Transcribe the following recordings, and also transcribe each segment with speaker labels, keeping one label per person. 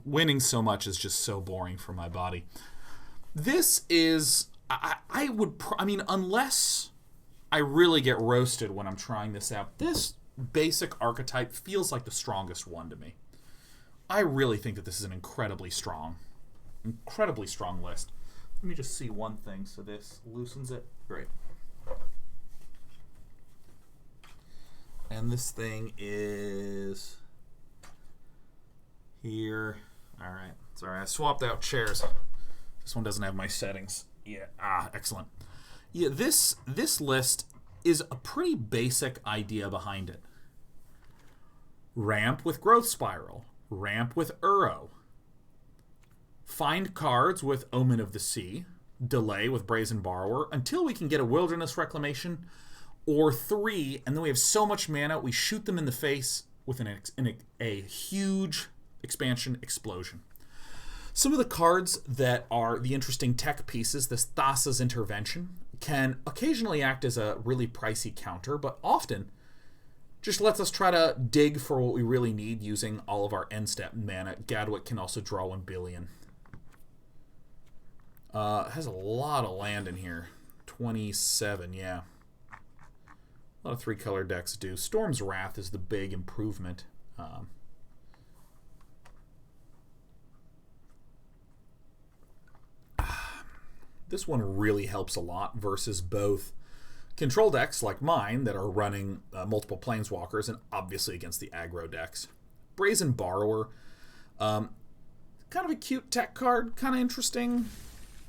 Speaker 1: Winning so much is just so boring for my body. This is... I mean, unless I really get roasted when I'm trying this out, this basic archetype feels like the strongest one to me. I really think that this is an incredibly strong list. Let me just see one thing. So this loosens it. Great. And this thing is here. All right. Sorry, I swapped out chairs. This one doesn't have my settings. Yeah. Excellent. Yeah, this list is a pretty basic idea behind it. Ramp with Growth Spiral. Ramp with Uro. Find cards with Omen of the Sea. Delay with Brazen Borrower until we can get a Wilderness Reclamation or 3, and then we have so much mana we shoot them in the face with a huge expansion explosion. Some of the cards that are the interesting tech pieces, this Thassa's Intervention, can occasionally act as a really pricey counter, but often just lets us try to dig for what we really need using all of our end-step mana. Gadwick can also draw 1 billion. It has a lot of land in here. 27, yeah. A lot of 3-color decks do. Storm's Wrath is the big improvement. This one really helps a lot versus both control decks like mine that are running multiple Planeswalkers and obviously against the aggro decks. Brazen Borrower, kind of a cute tech card, kind of interesting.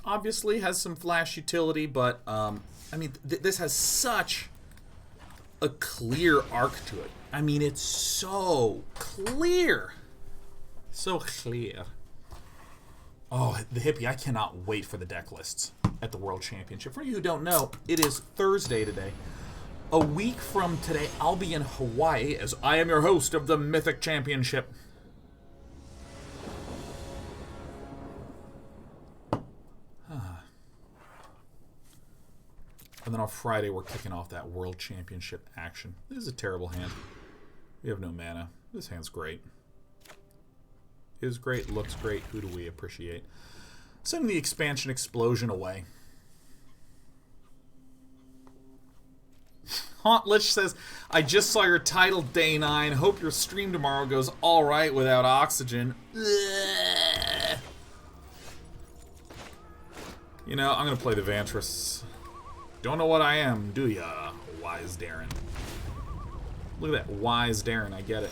Speaker 1: Obviously has some flash utility, but I mean, this has such a clear arc to it. I mean, it's so clear. So clear. Oh, the hippie, I cannot wait for the deck lists at the World Championship. For you who don't know, it is Thursday today. A week from today, I'll be in Hawaii as I am your host of the Mythic Championship. And then on Friday, we're kicking off that World Championship action. This is a terrible hand. We have no mana. This hand's great. Is great, looks great. Who do we appreciate? Sending the expansion explosion away. Haunt Lich says, I just saw your title, Day 9. Hope your stream tomorrow goes alright without oxygen. Ugh. You know, I'm going to play the Vantress. Don't know what I am, do ya, Wise Darren? Look at that, Wise Darren, I get it.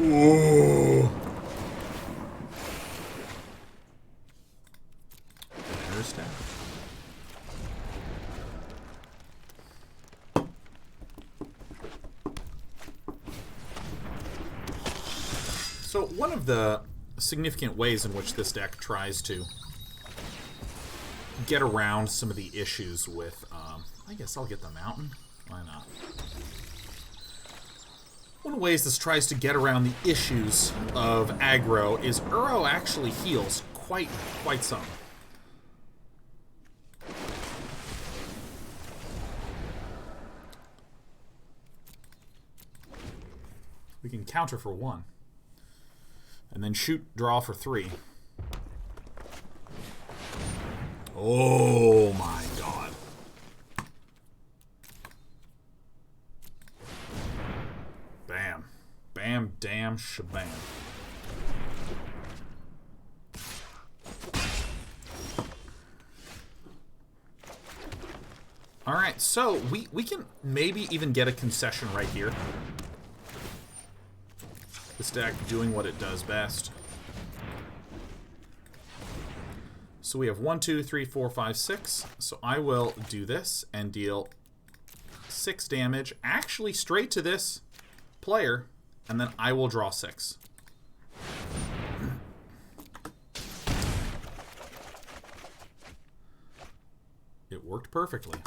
Speaker 1: Ooh. Understand. So one of the significant ways in which this deck tries to get around some of the issues with, I guess I'll get the mountain. Why not? One of the ways this tries to get around the issues of aggro is Uro actually heals quite some. We can counter for 1. And then shoot, draw for 3. Oh my god. Bam. Bam, damn, shabam. Alright, so we can maybe even get a concession right here. This deck doing what it does best. So we have 1, 2, 3, 4, 5, 6. So I will do this and deal 6 damage, actually straight to this player, and then I will draw 6. It worked perfectly.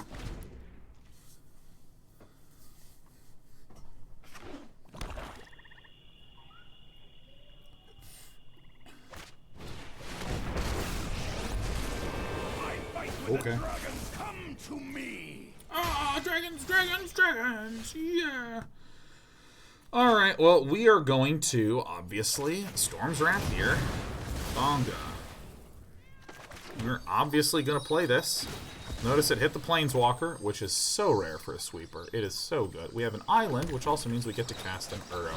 Speaker 1: Okay.
Speaker 2: Dragons, come to me.
Speaker 1: Ah, dragons, dragons, dragons. Yeah. All Alright, well, we are going to, obviously, Storm's Wrath here. Bonga. We're obviously going to play this. Notice it hit the Planeswalker, which is so rare for a sweeper. It is so good. We have an island, which also means we get to cast an Uro.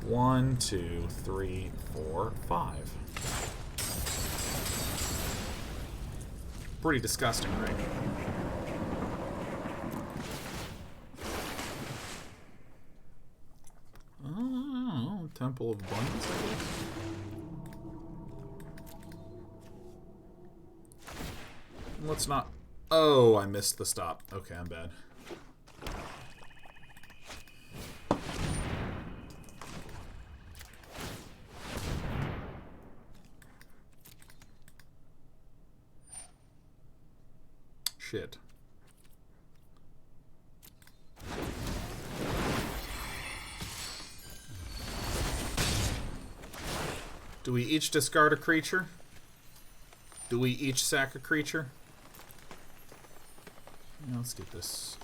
Speaker 1: 1, 2, 3, 4, 5. Pretty disgusting, right? Oh, Temple of Abundance, I guess. Let's not... Oh, I missed the stop. Okay, I'm bad. Shit. Do we each discard a creature? Do we each sack a creature? Yeah, let's get this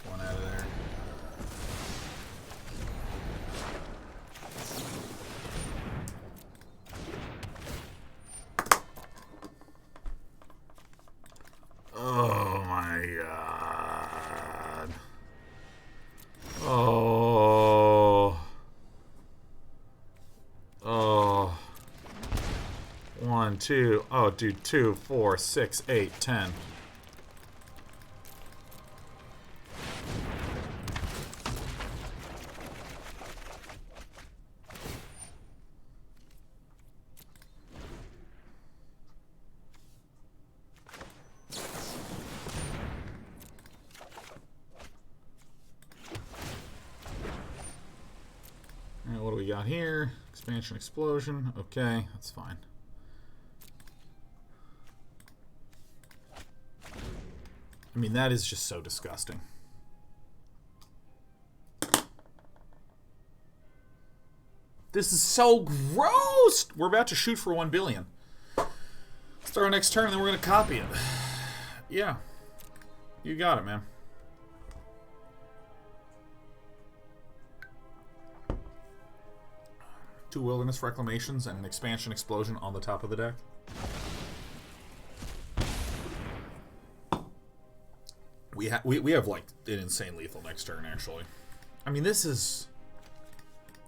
Speaker 1: one out of there. Oh my god. Oh. Oh. 1, 2. Oh, dude. 2, 4, 6, 8, 10. Alright, what do we got here? Expansion Explosion. Okay, that's fine. I mean, that is just so disgusting. This is so gross! We're about to shoot for 1 billion. Start our next turn, and then we're going to copy it. Yeah. You got it, man. Two Wilderness Reclamations and an Expansion Explosion on the top of the deck. We have like an insane lethal next turn, actually. I mean, this is...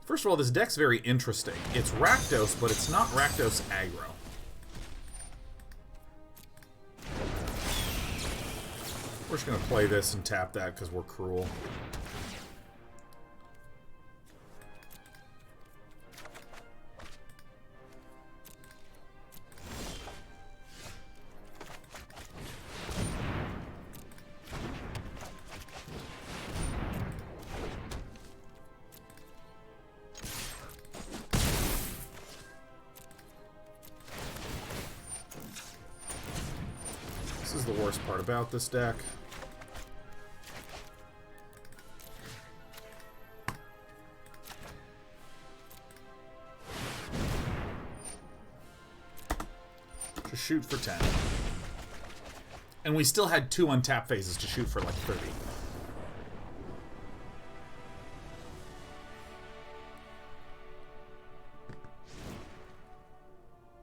Speaker 1: First of all, this deck's very interesting. It's Rakdos, but it's not Rakdos aggro. We're just going to play this and tap that because we're cruel. This is the worst part about this deck. Just shoot for 10. And we still had 2 untapped phases to shoot for like 30.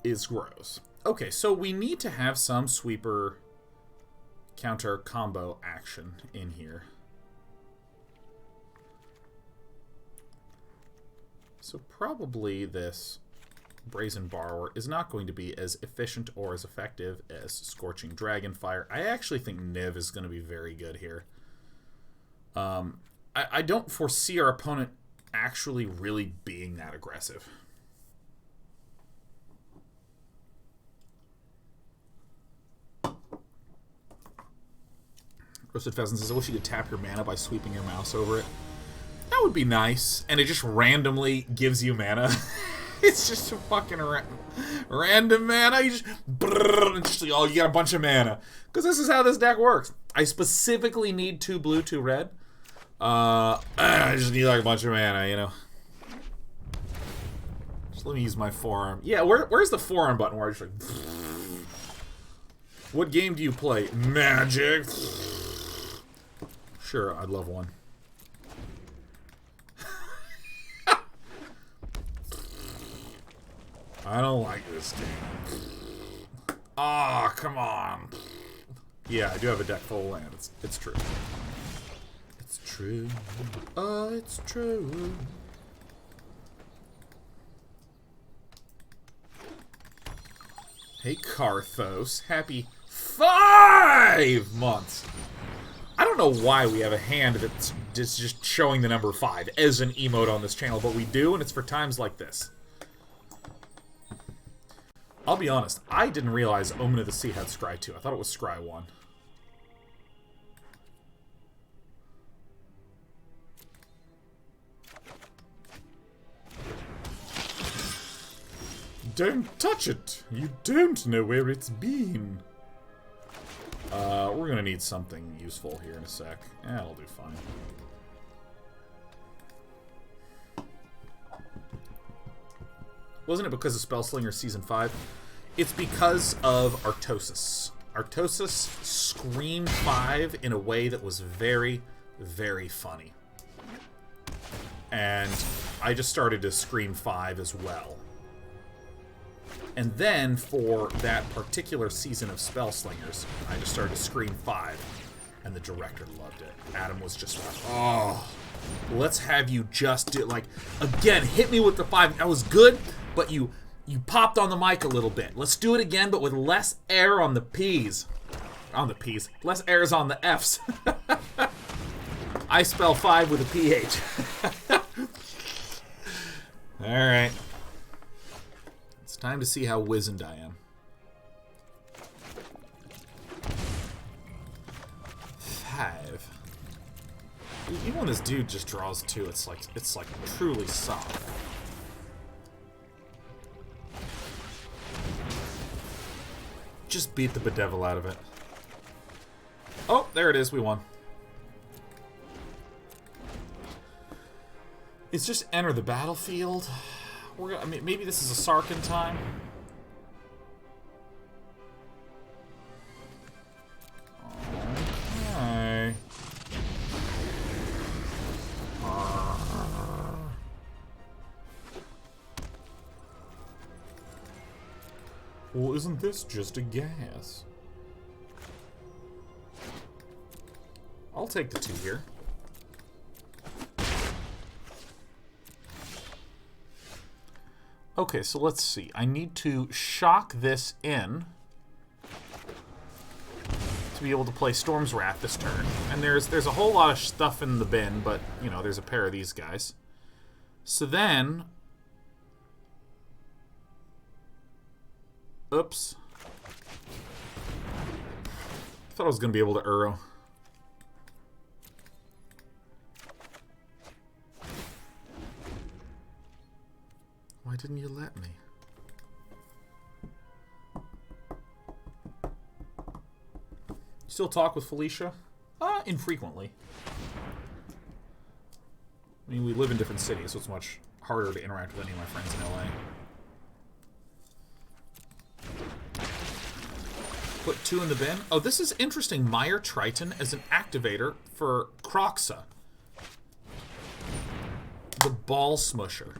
Speaker 1: Is gross. Okay, so we need to have some sweeper counter combo action in here. So probably this Brazen Borrower is not going to be as efficient or as effective as Scorching Dragonfire. I actually think Niv is going to be very good here. I don't foresee our opponent actually really being that aggressive. Roasted Pheasant says, I wish you could tap your mana by sweeping your mouse over it. That would be nice. And it just randomly gives you mana. It's just a fucking random mana. You just, like, oh, you got a bunch of mana. Because this is how this deck works. I specifically need 2 blue, 2 red. I just need like a bunch of mana, you know. Just let me use my forearm. Yeah, where's the forearm button where I just like... What game do you play? Magic. Sure, I'd love one. I don't like this game. Ah, oh, come on. Yeah, I do have a deck full of land. It's true. It's true. Oh, it's true. Hey, Karthos. Happy 5 months. I don't know why we have a hand that's just showing the number 5 as an emote on this channel, but we do, and it's for times like this. I'll be honest, I didn't realize Omen of the Sea had Scry 2. I thought it was Scry 1. Don't touch it! You don't know where it's been. We're gonna need something useful here in a sec. That'll do fine. Wasn't it because of Spellslinger Season 5? It's because of Artosis. Artosis screamed 5 in a way that was very, very funny. And I just started to scream 5 as well. And then, for that particular season of Spellslingers, I just started to scream 5. And the director loved it. Adam was just like, oh, let's have you just do, like, again, hit me with the 5. That was good, but you popped on the mic a little bit. Let's do it again, but with less air on the P's. On the P's. Less airs on the F's. I spell 5 with a PH. Alright. It's time to see how wizened I am. 5. Even when this dude just draws 2, it's like truly soft. Just beat the bedevil out of it. Oh, there it is. We won. It's just enter the battlefield. I mean, maybe this is a Sarkin time. Okay. Well, isn't this just a gas? I'll take the 2 here. Okay, so let's see. I need to shock this in to be able to play Storm's Wrath this turn. And there's a whole lot of stuff in the bin, but, you know, there's a pair of these guys. So then... Oops. Thought I was going to be able to Uro. Why didn't you let me? Still talk with Felicia? Infrequently. I mean, we live in different cities, so it's much harder to interact with any of my friends in LA. Put 2 in the bin. Oh, this is interesting. Mire Triton as an activator for Croxa. The Ball Smusher.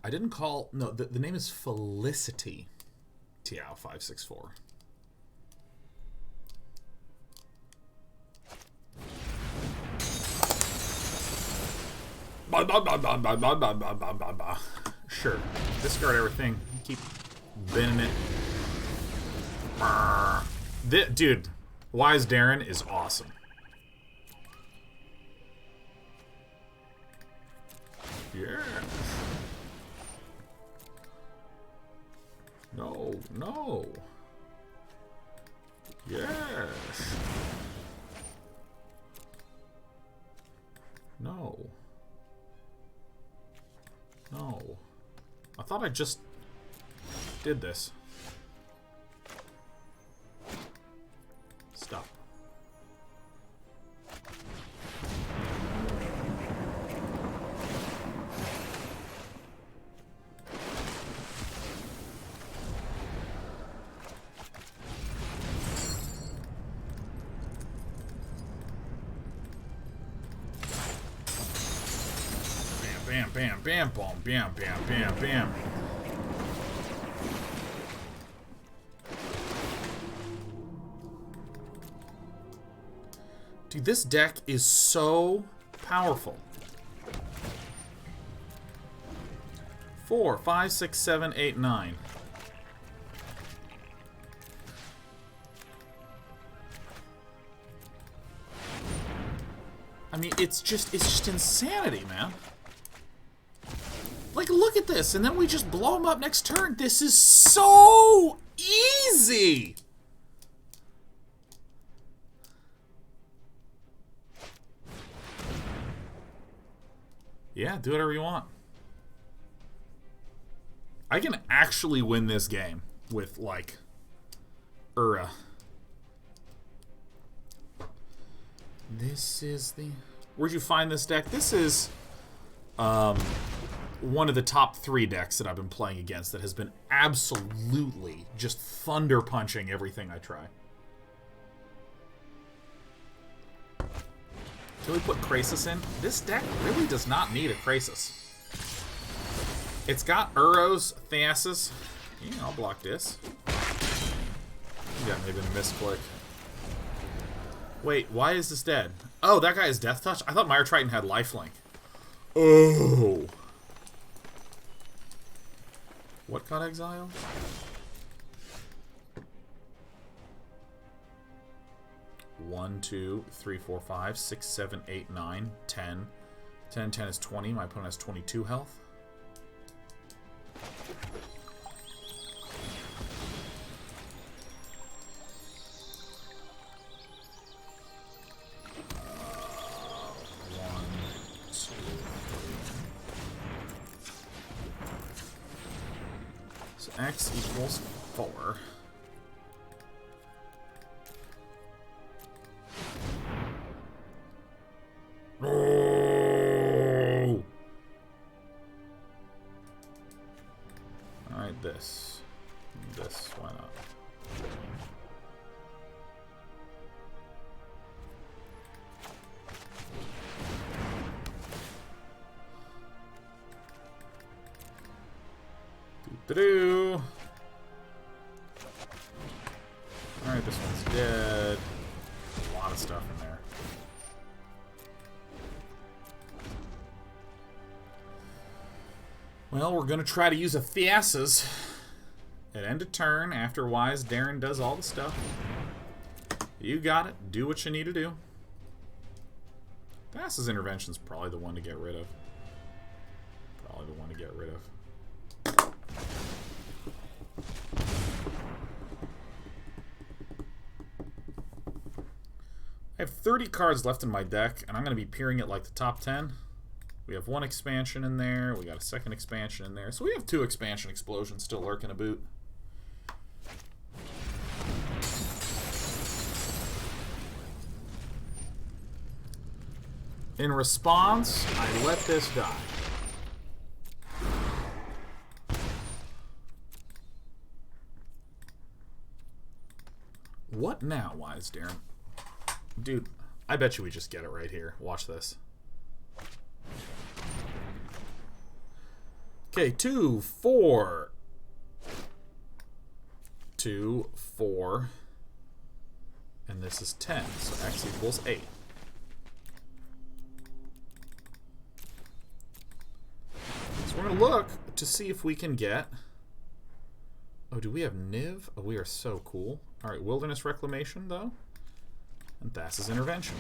Speaker 1: I didn't call... No, the name is Felicity. Tiao 564. Sure. Discard everything. Keep binning it. Dude, Wise Darren is awesome. Yeah. No, no. Yes. No. No. I thought I just did this. Stop. Bam, bam, bam, boom, bam, bam, bam, bam. Dude, this deck is so powerful. 4, 5, 6, 7, 8, 9. I mean, it's just insanity, man. Like, look at this, and then we just blow them up next turn. This is so easy! Yeah, do whatever you want. I can actually win this game with, like, This is the... Where'd you find this deck? This is, one of the top 3 decks that I've been playing against that has been absolutely just thunder punching everything I try. Can we put Krasis in? This deck really does not need a Krasis. It's got Uros, Thassas. Yeah, I'll block this. You got maybe a misclick. Wait, why is this dead? Oh, that guy is Death Touch? I thought Mire Triton had Lifelink. Oh. What got exiled? One, 2, 3, 4, 5, 6, 7, 8, 9, 10. 10, 10 is 20. My opponent has 22 health. So X equals 4. Oh! Alright, this. This, why not? Doo-doo-doo. Alright, this one's dead. A lot of stuff in there. Well, we're going to try to use a Thassas at end of turn after Wise Darren does all the stuff. You got it. Do what you need to do. Thassa's Intervention's probably the one to get rid of. Probably the one to get rid of. I have 30 cards left in my deck, and I'm going to be peering at like the top 10. We have 1 expansion in there. We got a 2nd expansion in there. So we have 2 expansion explosions still lurking a boot. In response, I let this die. What now, Wise Darren? Dude, I bet you we just get it right here. Watch this. Okay, 2, 4. 2, 4. And this is 10, so X equals 8. So we're going to look to see if we can get... Oh, do we have Niv? Oh, we are so cool. Alright, Wilderness Reclamation, though. And Thassa's Intervention.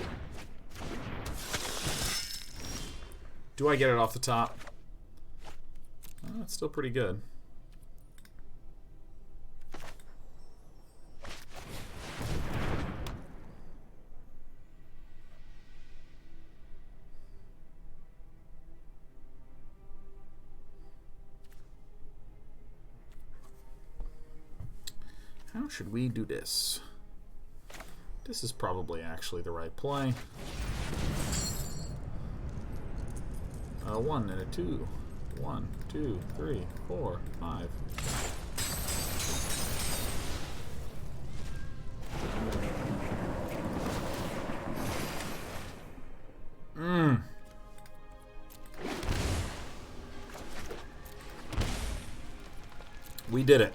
Speaker 1: Do I get it off the top? Oh, that's still pretty good. How should we do this? This is probably actually the right play. A 1 and a 2. 1, 2, 3, 4, 5. We did it.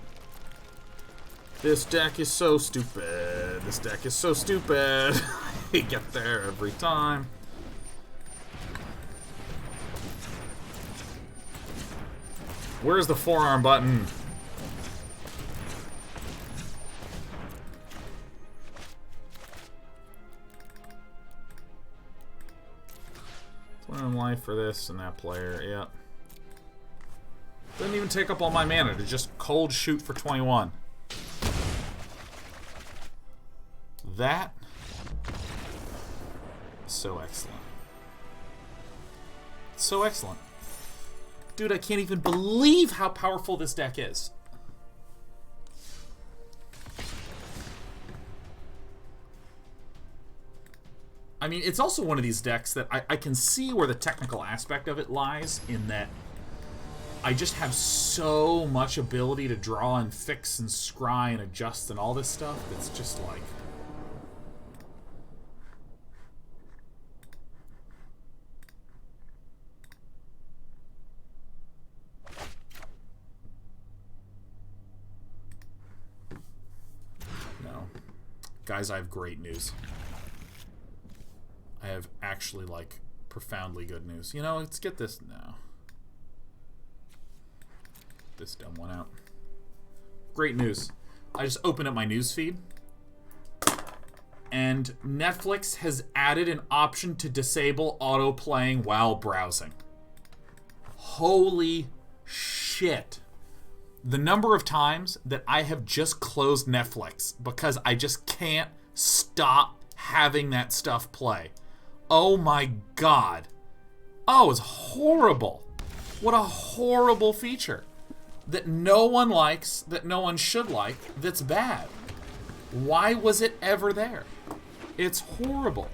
Speaker 1: This deck is so stupid. This deck is so stupid. We get there every time. Where's the forearm button? One life for this and that player, yep. Doesn't even take up all my mana to just cold shoot for 21. That is so excellent. So excellent. Dude, I can't even believe how powerful this deck is. I mean, it's also one of these decks that I can see where the technical aspect of it lies, in that I just have so much ability to draw and fix and scry and adjust and all this stuff that's just like... No. Guys, I have great news. I have actually, like, profoundly good news. You know, let's get this now. This dumb one out. Great news. I just opened up my news feed, and Netflix has added an option to disable auto-playing while browsing. Holy shit. The number of times that I have just closed Netflix because I just can't stop having that stuff play. Oh my god. Oh, it's horrible. What a horrible feature. That no one likes, that no one should like, that's bad. Why was it ever there? It's horrible.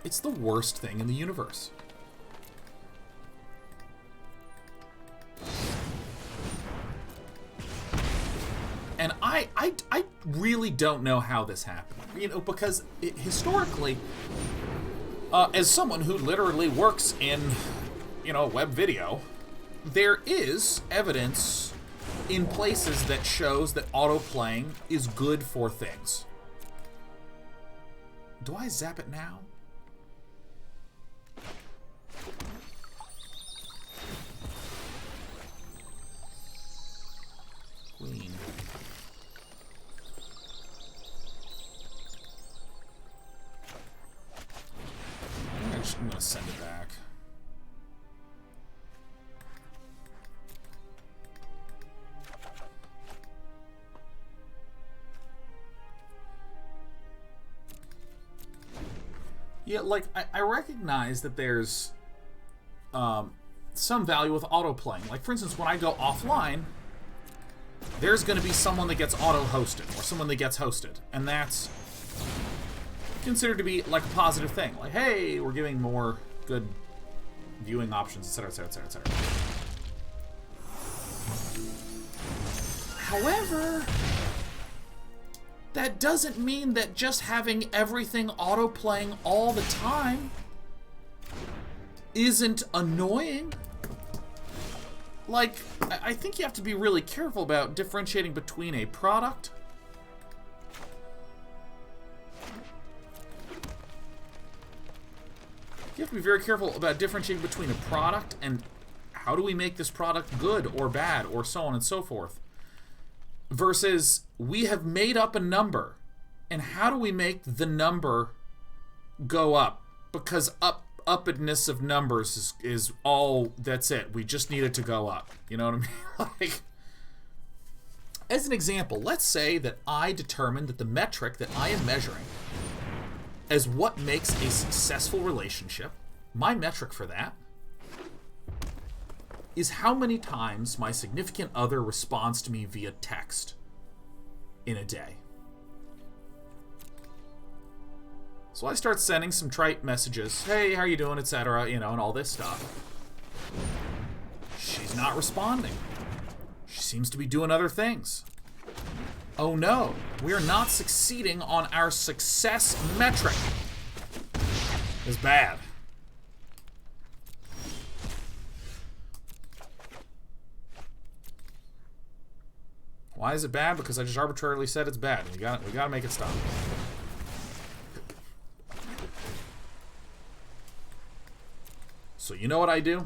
Speaker 1: It's the worst thing in the universe. And I really don't know how this happened. You know, because historically, as someone who literally works in, you know, web video, there is evidence in places that shows that auto-playing is good for things. Do I zap it now? Queen. I'm gonna send it back. Yeah, like, I recognize that there's some value with auto-playing. Like, for instance, when I go offline, there's going to be someone that gets auto-hosted, or someone that gets hosted. And that's considered to be, like, a positive thing. Like, hey, we're giving more good viewing options, etc., etc., etc., etc. However, that doesn't mean that just having everything auto-playing all the time isn't annoying. Like, I think you have to be really careful about differentiating between a product you have to be very careful about differentiating between a product and how do we make this product good or bad or so on and so forth, versus we have made up a number and how do we make the number go up, because uppedness of numbers is all that's it. We just need it to go up. You know what I mean? Like, as an example, let's say that I determine that the metric that I am measuring as what makes a successful relationship, my metric for that is how many times my significant other responds to me via text. in a day. So I start sending some trite messages. Hey, how you doing, etc., you know, and all this stuff. She's not responding. She seems to be doing other things. Oh no, we are not succeeding on our success metric. It's bad. Why is it bad? Because I just arbitrarily said it's bad. We gotta make it stop. So you know what I do?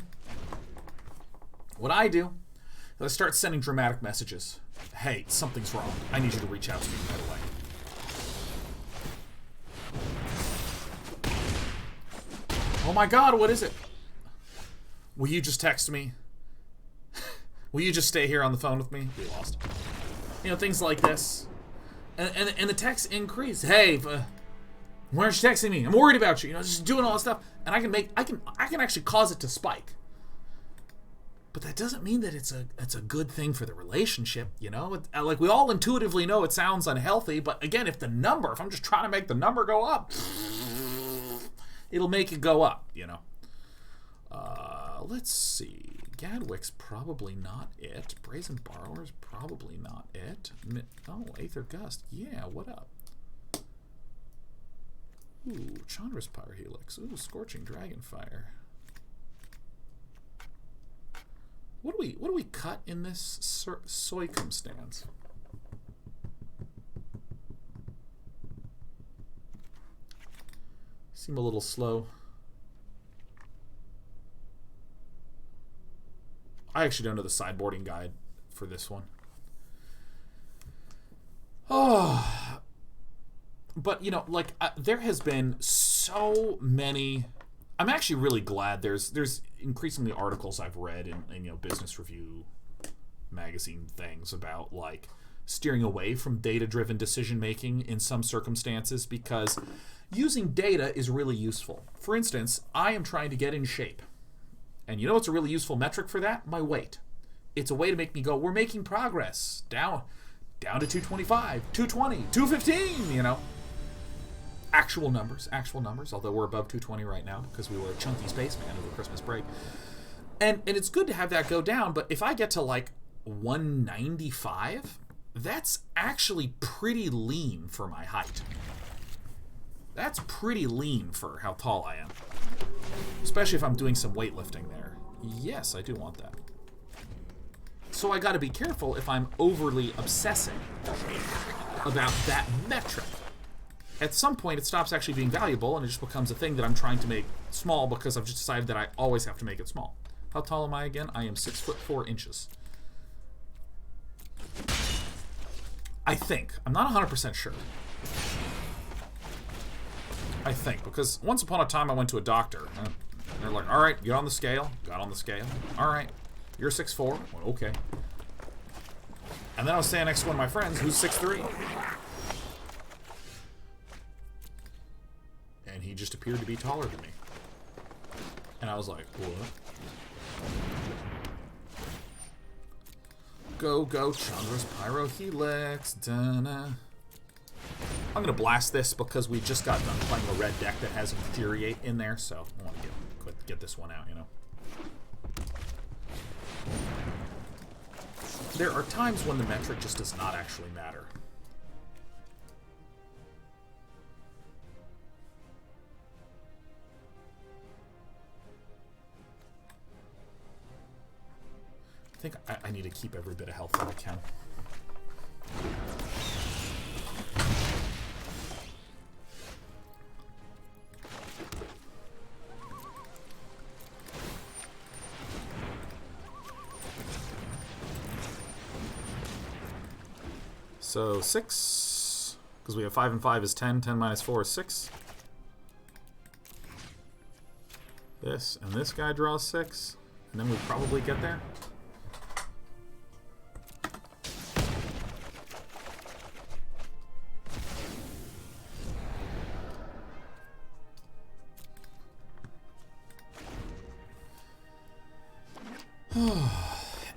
Speaker 1: What I do is I start sending dramatic messages. Hey, something's wrong. I need you to reach out to me right away. Oh my god, what is it? Will you just text me? Will you just stay here on the phone with me? We lost. You know, things like this. And the texts increase. Hey, why aren't you texting me? I'm worried about you. You know, just doing all this stuff. And I can actually cause it to spike. But that doesn't mean that it's a good thing for the relationship, you know? Like, we all intuitively know it sounds unhealthy, but again, if I'm just trying to make the number go up, it'll make it go up, you know? Let's see. Gadwick's probably not it. Brazen Borrower's probably not it. Oh, Aether Gust. Yeah, what up? Ooh, Chandra's Pyrohelix. Ooh, Scorching Dragonfire. What do we cut in this circumstance? Seem a little slow. I actually don't know the sideboarding guide for this one. Oh, but you know, like there has been so many. I'm actually really glad there's increasingly articles I've read in you know, Business Review magazine things about like steering away from data-driven decision making in some circumstances, because using data is really useful. For instance, I am trying to get in shape. And you know what's a really useful metric for that? My weight. It's a way to make me go, we're making progress. Down to 225, 220, 215, you know. Actual numbers, although we're above 220 right now because we were a chunky spaceman over Christmas break. And it's good to have that go down, but if I get to like 195, that's actually pretty lean for my height. That's pretty lean for how tall I am. Especially if I'm doing some weightlifting there. Yes, I do want that. So I gotta be careful if I'm overly obsessing about that metric. At some point, it stops actually being valuable, and it just becomes a thing that I'm trying to make small because I've just decided that I always have to make it small. How tall am I again? I am 6'4". I think. I'm not 100% sure. I think, because once upon a time I went to a doctor, and they're like, all right, get on the scale. Got on the scale. All right, you're 6'4". Well, okay. And then I was standing next to one of my friends who's 6'3". And he just appeared to be taller than me. And I was like, what? Go, Chandra's Pyrohelix. Dana. I'm going to blast this because we just got done playing a red deck that has Infuriate in there, so I want to get this one out, you know. There are times when the metric just does not actually matter. I think I need to keep every bit of health that I can. So 6, because we have 5 and 5 is 10. 10 minus 4 is 6. This and this guy draws 6, and then we probably get there.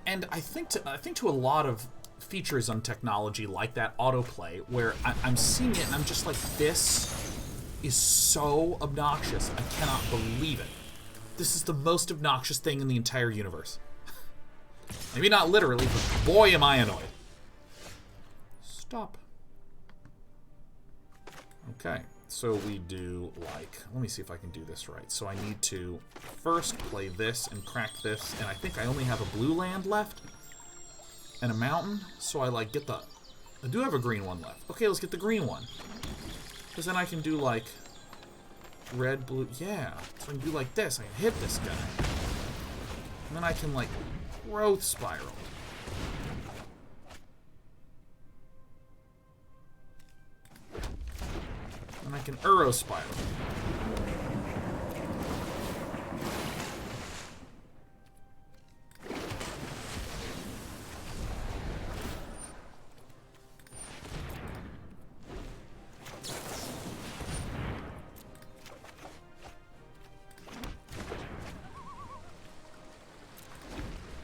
Speaker 1: And I think to a lot of features on technology like that autoplay where I'm seeing it and I'm just like, this is so obnoxious. I cannot believe it. This is the most obnoxious thing in the entire universe. Maybe not literally, but boy am I annoyed. Stop. Okay, so we do like, let me see if I can do this right. So I need to first play this and crack this, and I think I only have a blue land left and a mountain, so I like get the, I do have a green one left. Okay, let's get the green one. Because then I can do like red, blue, yeah. So I can do like this, I can hit this guy. And then I can like growth spiral. And I can Uro spiral.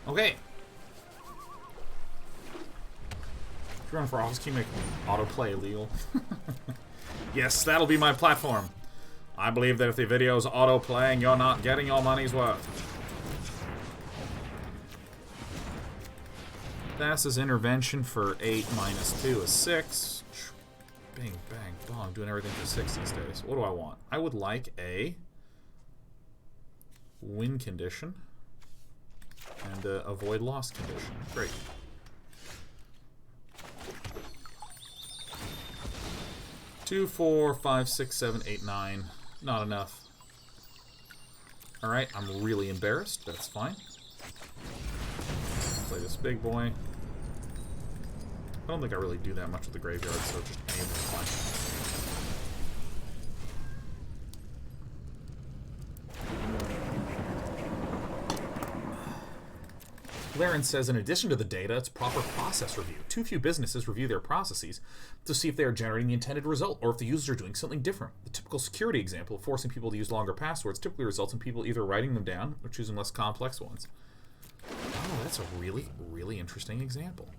Speaker 1: Okay. If you're running for office, can you make autoplay illegal? Yes, that'll be my platform. I believe that if the video is auto-playing, you're not getting your money's worth. Thassa's intervention for 8 minus 2 is 6. Bang, bang, bong. Doing everything for 6 these days. What do I want? I would like a win condition and a avoid loss condition. Great. Two, 4, 5, 6, 7, 8, 9. Not enough. Alright, I'm really embarrassed. That's fine. Play this big boy. I don't think I really do that much with the graveyard, so just anything's fine. Laren says, in addition to the data, it's proper process review. Too few businesses review their processes to see if they are generating the intended result or if the users are doing something different. The typical security example of forcing people to use longer passwords typically results in people either writing them down or choosing less complex ones. Oh, that's a really, really interesting example.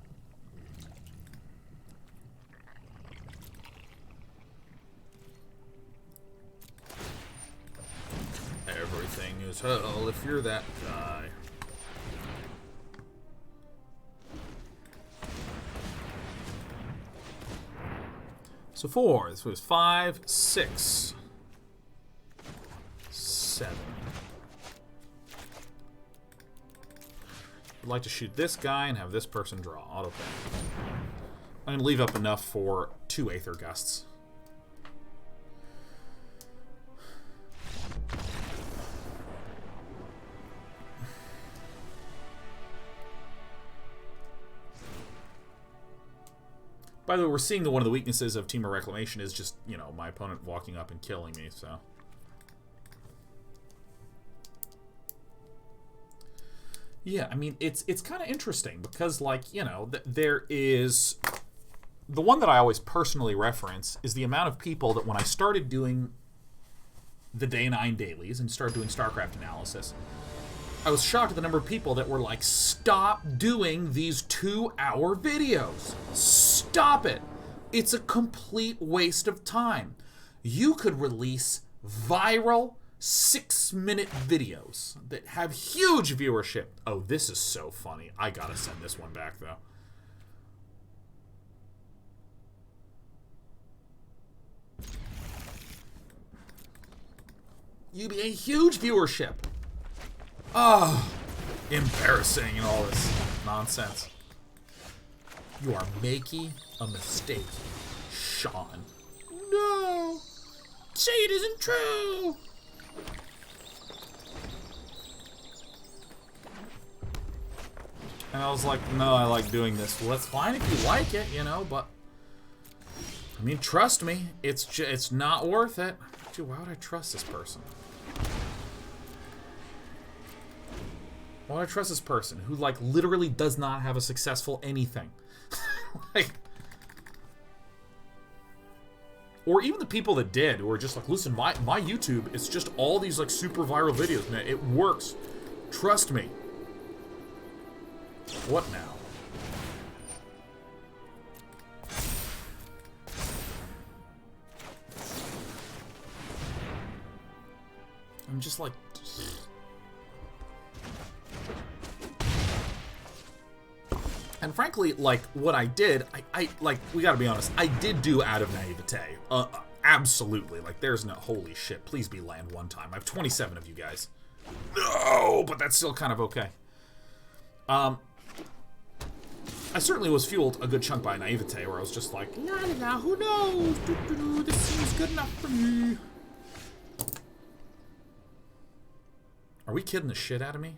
Speaker 1: Everything is hell if you're that guy. So 4, this was 5, 6, 7. I'd like to shoot this guy and have this person draw. Autoplay. I'm going to leave up enough for 2 Aether Gusts. By the way, we're seeing that one of the weaknesses of Temur Reclamation is just, you know, my opponent walking up and killing me, so. Yeah, I mean, it's kind of interesting because, like, you know, there is... The one that I always personally reference is the amount of people that when I started doing the Day 9 dailies and started doing StarCraft analysis, I was shocked at the number of people that were like, stop doing these 2-hour videos. Stop it. It's a complete waste of time. You could release viral 6-minute videos that have huge viewership. Oh, this is so funny. I gotta send this one back, though. You'd be a huge viewership. Oh, embarrassing and all this nonsense. You are making a mistake, Sean. No! Say it isn't true! And I was like, no, I like doing this. Well, that's fine if you like it, you know, but... I mean, trust me, it's not worth it. Dude, why would I trust this person? Why would I trust this person who, like, literally does not have a successful anything? Like... Or even the people that did, who are just like, listen, my YouTube, it's just all these, like, super viral videos, man. It works. Trust me. What now? I'm just like... And frankly, like, what I did, I like, we gotta be honest, I did do Out of Naivete. Absolutely. Like, there's no... Holy shit, please be land one time. I have 27 of you guys. No, but that's still kind of okay. I certainly was fueled a good chunk by Naivete, where I was just like, la la la, who knows? This seems good enough for me. Are we kidding the shit out of me?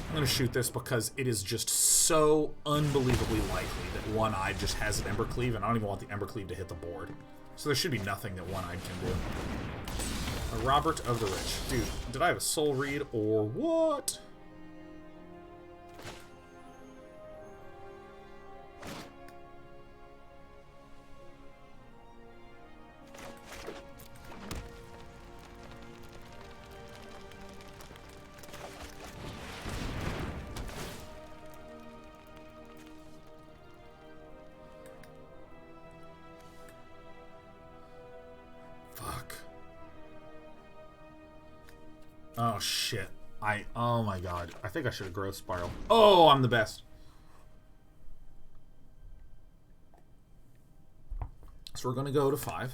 Speaker 1: I'm going to shoot this because it is just so unbelievably likely that One-Eyed just has an Embercleave, and I don't even want the Embercleave to hit the board. So there should be nothing that One-Eyed can do. A Robert of the Rich. Dude, did I have a Soul Read or what? Oh, shit. Oh my god. I think I should have Growth Spiral. Oh, I'm the best. So we're going to go to 5.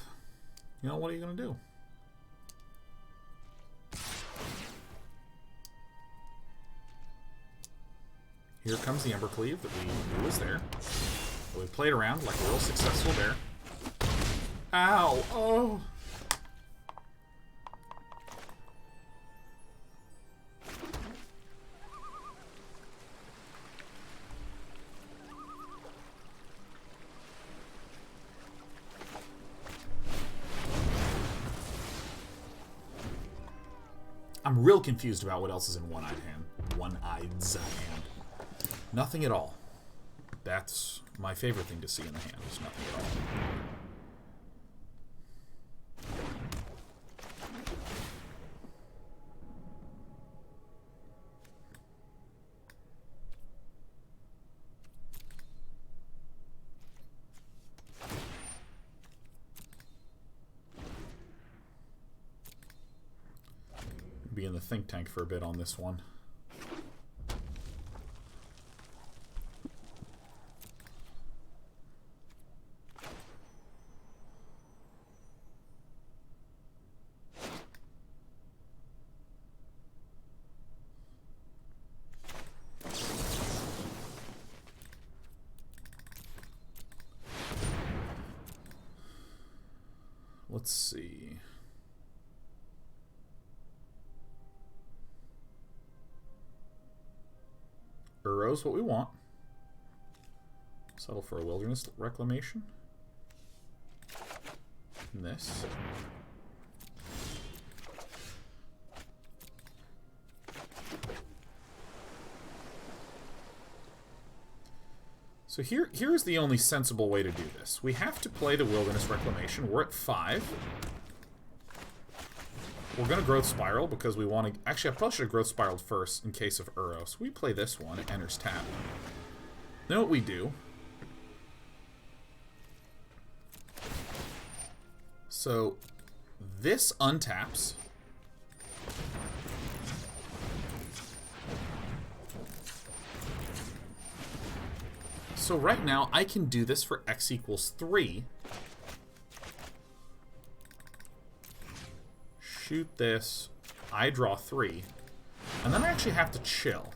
Speaker 1: You know, what are you going to do? Here comes the Embercleave that we knew was there. But we played around like a real successful bear. Ow! Oh! I'm real confused about what else is in One-Eyed hand. One-Eyed's hand. Nothing at all. That's my favorite thing to see in the hand, is nothing at all. Be in the think tank for a bit on this one. Let's see. Uro's what we want. Settle for a Wilderness Reclamation. And this. So here's the only sensible way to do this. We have to play the Wilderness Reclamation. We're at 5. We're going to Growth Spiral because we want to... Actually, I probably should have Growth Spiraled first in case of Uro. So we play this one. It enters tap. Then what we do... So, this untaps. So right now, I can do this for x equals 3. Shoot this, I draw 3, and then I actually have to chill.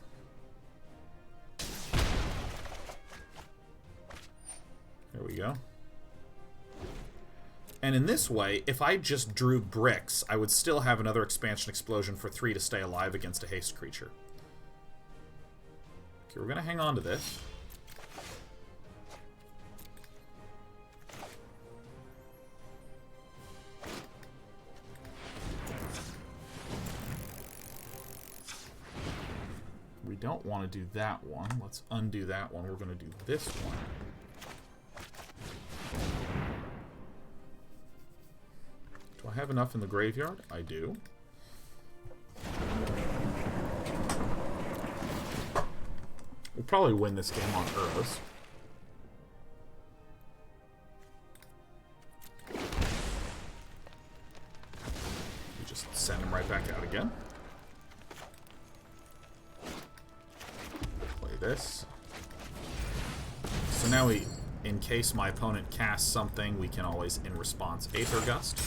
Speaker 1: There we go. And in this way, if I just drew bricks, I would still have another Expansion Explosion for 3 to stay alive against a haste creature. Okay, we're going to hang on to this. We don't want to do that one. Let's undo that one. We're going to do this one. Do I have enough in the graveyard? I do. probably win this game on Theros. We just send him right back out again. Play this. So now we, in case my opponent casts something, we can always, in response, Aether Gust.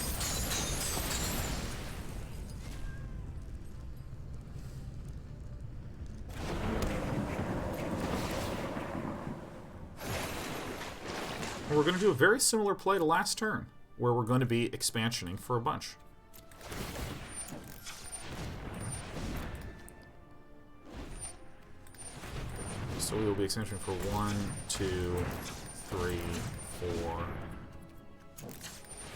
Speaker 1: We're going to do a very similar play to last turn, where we're going to be expansioning for a bunch. So we will be expansioning for 1, 2, 3, 4,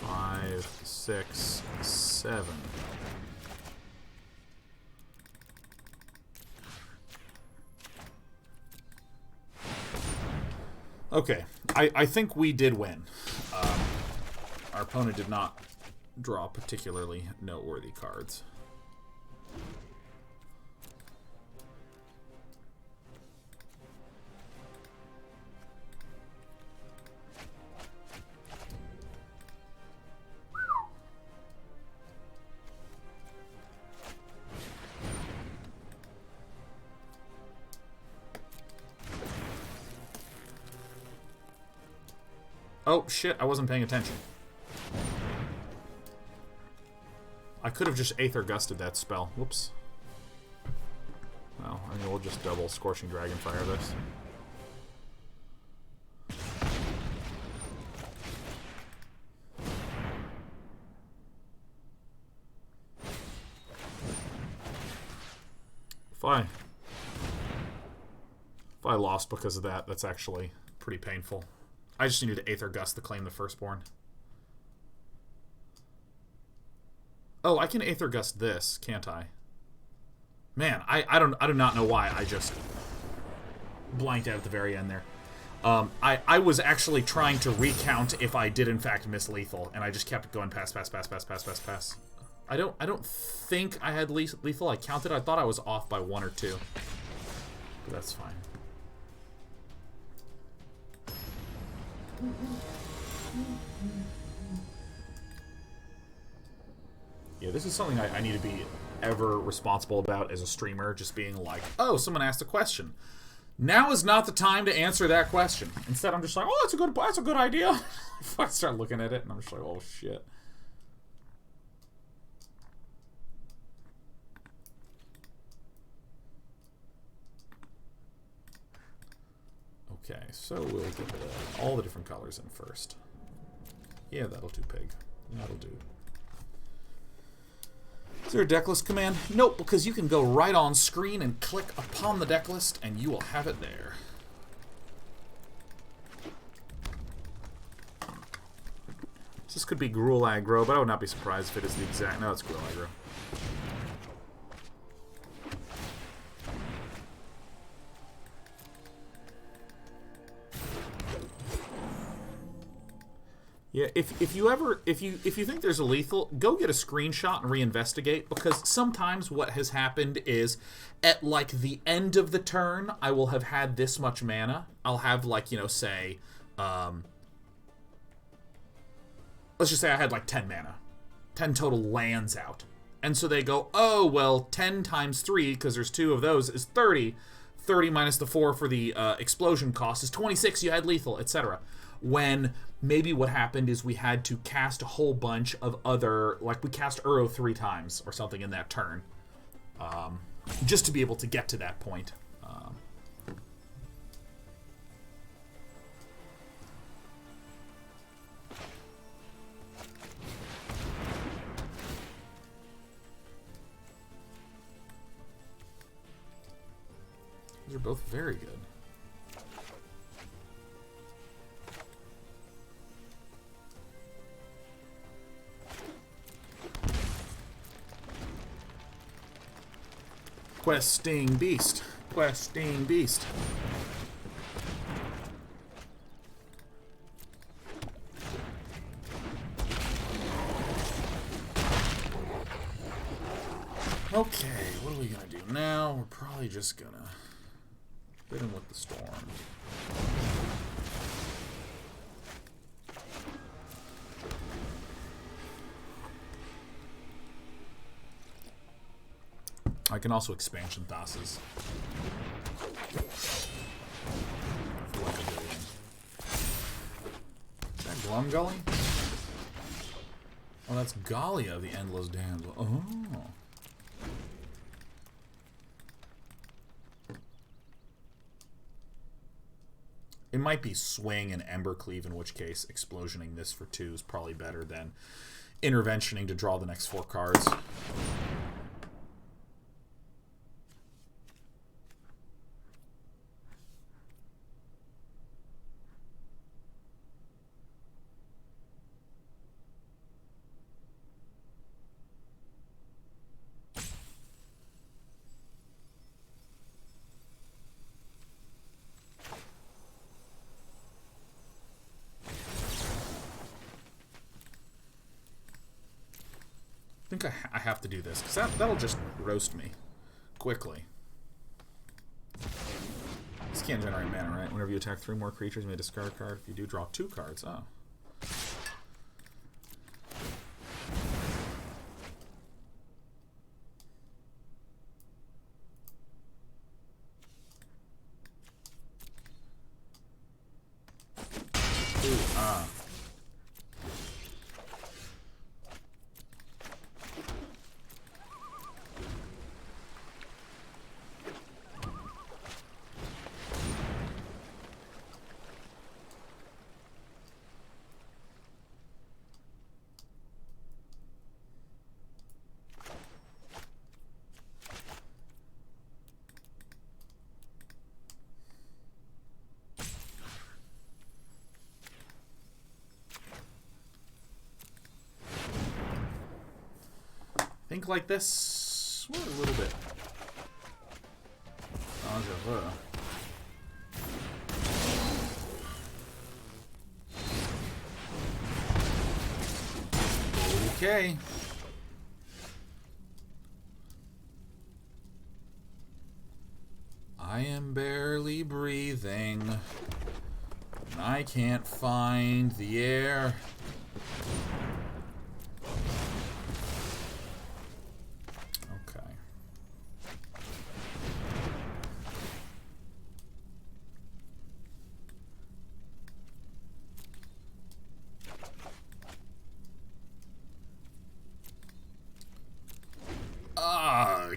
Speaker 1: 5, 6, 7. Okay, I think we did win. Our opponent did not draw particularly noteworthy cards. Oh, shit, I wasn't paying attention. I could have just Aether Gusted that spell. Whoops. Well, I mean, we'll just double Scorching Dragonfire this. If I lost because of that, that's actually pretty painful. I just needed to Aether Gust to claim the Firstborn. Oh, I can Aether Gust this, can't I? Man, I do not know why I just blanked out at the very end there. I was actually trying to recount if I did in fact miss lethal, and I just kept going pass. I don't think I had lethal. I counted. I thought I was off by 1 or 2. But that's fine. Yeah, this is something I need to be ever responsible about as a streamer, just being like, oh, someone asked a question. Now is not the time to answer that question. Instead, I'm just like, oh, that's a good idea. I start looking at it, and I'm just like, oh, shit. Okay, so we'll get all the different colors in first. Yeah, that'll do, pig. That'll do. Is there a deck list command? Nope, because you can go right on screen and click upon the deck list, and you will have it there. This could be Gruul aggro, but I would not be surprised if it is the exact... No, it's Gruul aggro. Yeah, if you think there's a lethal, go get a screenshot and reinvestigate, because sometimes what has happened is at like the end of the turn, I will have had this much mana. I'll have like, you know, say, let's just say I had like 10 mana. 10 total lands out. And so they go, oh, well, 10 times 3, because there's 2 of those, is 30. 30 minus the 4 for the explosion cost is 26, you had lethal, etc. When maybe what happened is we had to cast a whole bunch of other, like we cast Uro 3 times or something in that turn, just to be able to get to that point. These are both very good. Questing Beast. Questing Beast. Okay, what are we gonna do now? We're probably just gonna... Hit him with the storm. I can also expansion Thassas. Is that Glum Gully? Oh, that's Galia, the Endless Damsel. Oh. It might be Swing and Embercleave, in which case explosioning this for 2 is probably better than interventioning to draw the next 4 cards. I think I have to do this, because that'll just roast me quickly. This can't generate mana, right? Whenever you attack 3 more creatures, you may discard a card. If you do, draw 2 cards. Oh. Ooh, ah. Think like this. Well, a little bit. Okay. I am barely breathing. And I can't find the air.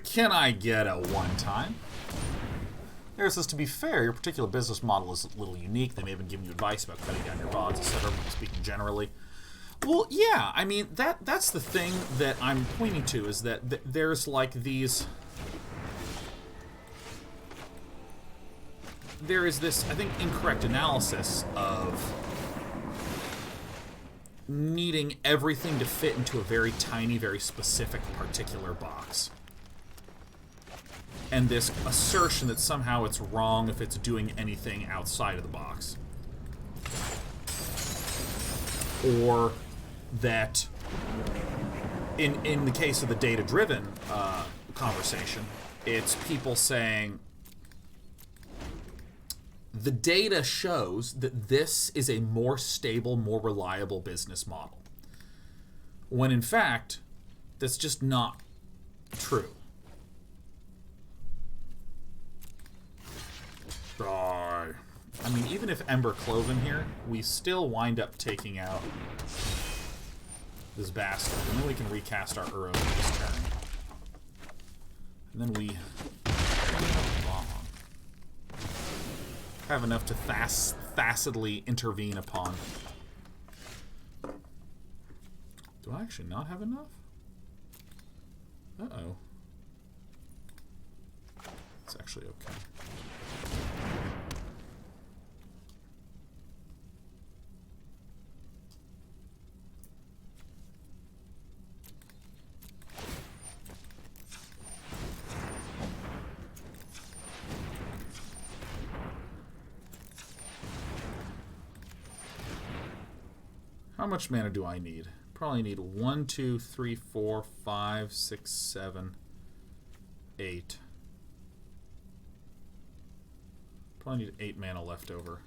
Speaker 1: Can I get a one-time? There's this, to be fair, your particular business model is a little unique. They may have been giving you advice about cutting down your bonds, etc., speaking generally. Well, yeah, I mean, that's the thing that I'm pointing to, is that there's like these... There is this, I think, incorrect analysis of needing everything to fit into a very tiny, very specific, particular box. And this assertion that somehow it's wrong if it's doing anything outside of the box. Or that, in the case of the data-driven conversation, it's people saying, the data shows that this is a more stable, more reliable business model. When in fact, that's just not true. I mean, even if Ember Cloven here, we still wind up taking out this bastard, and then we can recast our Uro this turn. And then we have enough to facetedly intervene upon. Do I actually not have enough? Uh-oh. It's actually okay. How much mana do I need? Probably need 1, 2, 3, 4, 5, 6, 7, 8. Probably need 8 mana left over.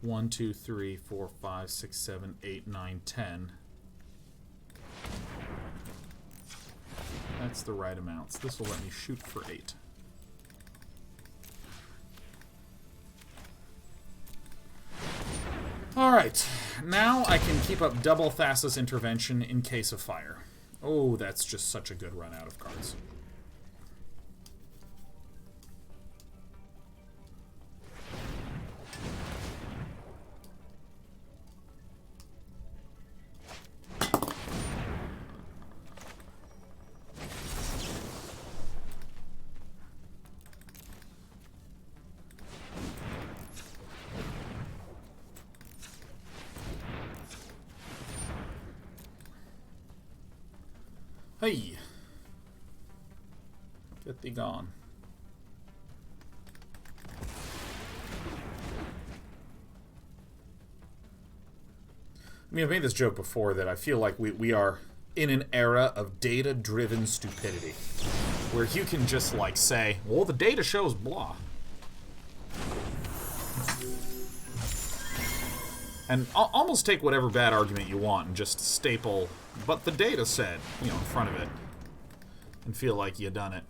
Speaker 1: 1, 2, 3, 4, 5, 6, 7, 8, 9, 10. That's the right amounts. This will let me shoot for 8. Alright, now I can keep up double Thassa's Intervention in case of fire. Oh, that's just such a good run out of cards. Hey! Get thee gone. I mean, I've made this joke before that I feel like we are in an era of data-driven stupidity. Where you can just, like, say, well, the data shows blah. And almost take whatever bad argument you want and just staple, but the data said, you know, in front of it. And feel like you done it.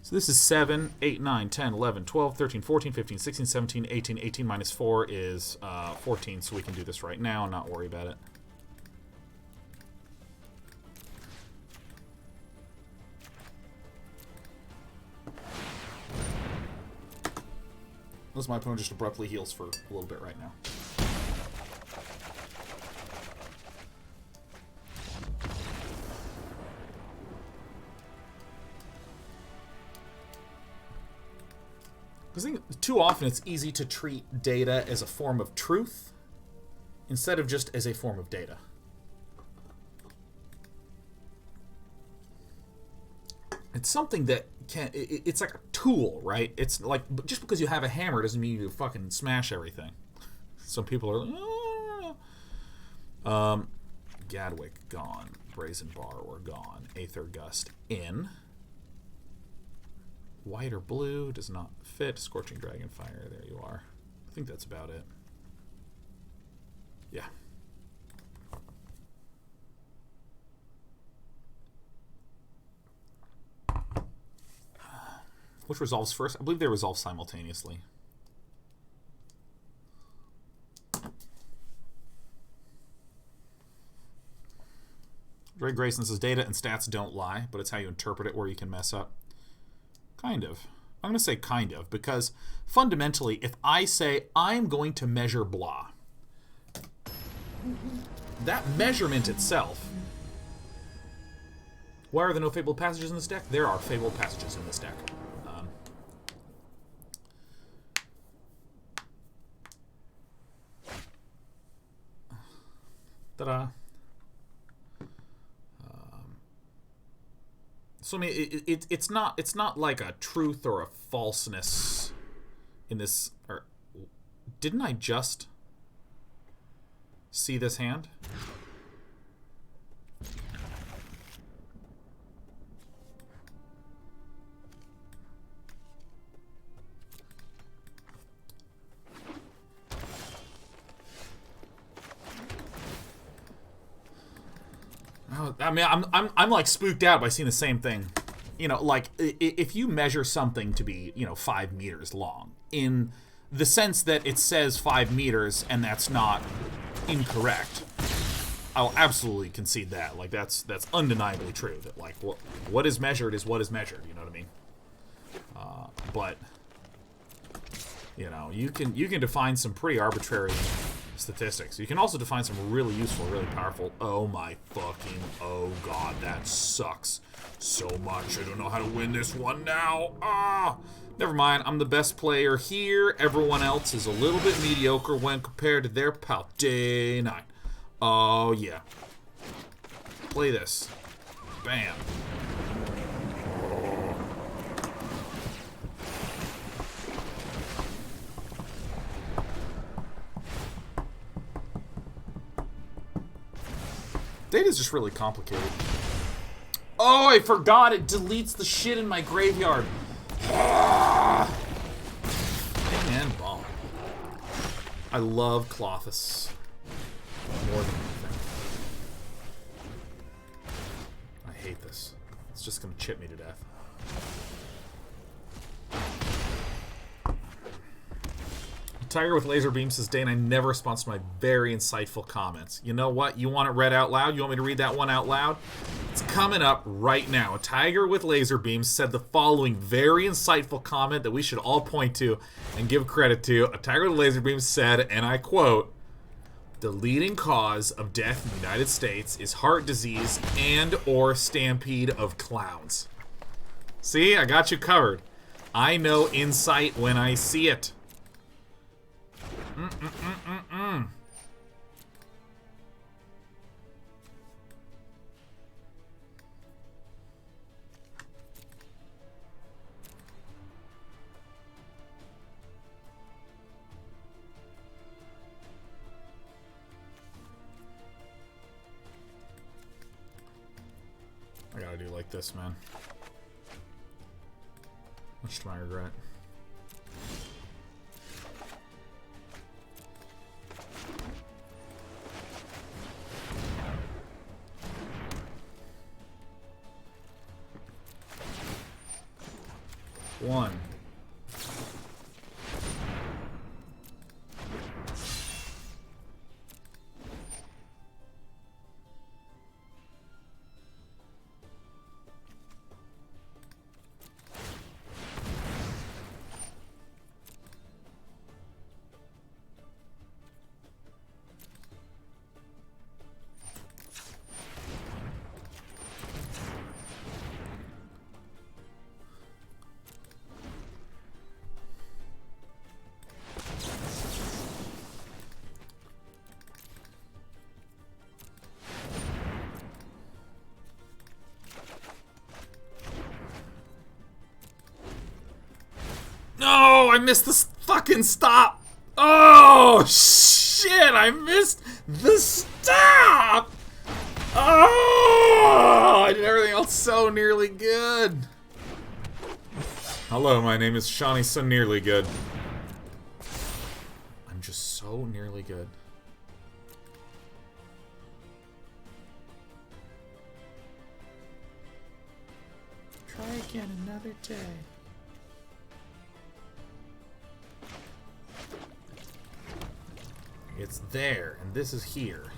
Speaker 1: So this is 7, 8, 9, 10, 11, 12, 13, 14, 15, 16, 17, 18. 18 minus 4 is 14, so we can do this right now and not worry about it. Unless my opponent just abruptly heals for a little bit right now. I think too often it's easy to treat data as a form of truth instead of just as a form of data. It's something that it's like a tool, right? It's like, just because you have a hammer doesn't mean you fucking smash everything. Some people are like, Gadwick gone. Brazen Borrower gone. Aether Gust in. White or blue does not fit. Scorching Dragonfire, there you are. I think that's about it. Yeah. Which resolves first? I believe they resolve simultaneously. Dre Grayson says data and stats don't lie, but it's how you interpret it where you can mess up. Kind of. I'm going to say kind of, because fundamentally, if I say I'm going to measure blah, that measurement itself... Why are there no Fabled Passages in this deck? There are Fabled Passages in this deck. Ta-da. So I mean, it's not like a truth or a falseness in this. Or didn't I just see this hand? I mean, I'm like spooked out by seeing the same thing. You know, like if you measure something to be, 5 meters long, in the sense that it says 5 meters and that's not incorrect, I'll absolutely concede that. Like that's undeniably true. That like what is measured is what is measured. You know what I mean? But you can define some pretty arbitrary statistics. You can also define some really useful, really powerful. Oh my fucking, oh god, that sucks so much. I don't know how to win this one now. Never mind, I'm the best player here. Everyone else is a little bit mediocre when compared to their pal. Day 9. Oh yeah. Play this. Bam. Data's just really complicated. Oh, I forgot it deletes the shit in my graveyard. Hangman Bomb. I love Clothis more than anything. I hate this. It's just gonna chip me to death. Tiger with Laser Beam says, Dane, I never respond to my very insightful comments. You know what? You want it read out loud? You want me to read that one out loud? It's coming up right now. Tiger with Laser Beam said the following very insightful comment that we should all point to and give credit to. A Tiger with Laser Beam said, and I quote, the leading cause of death in the United States is heart disease and or stampede of clowns. See? I got you covered. I know insight when I see it. I gotta do like this, man. Much to my regret. One. No, I missed the fucking stop. Oh, shit, I missed the stop. Oh, I did everything else so nearly good. Hello, my name is Shawnee So Nearly Good. I'm just so nearly good. Try again another day. It's there, and this is here.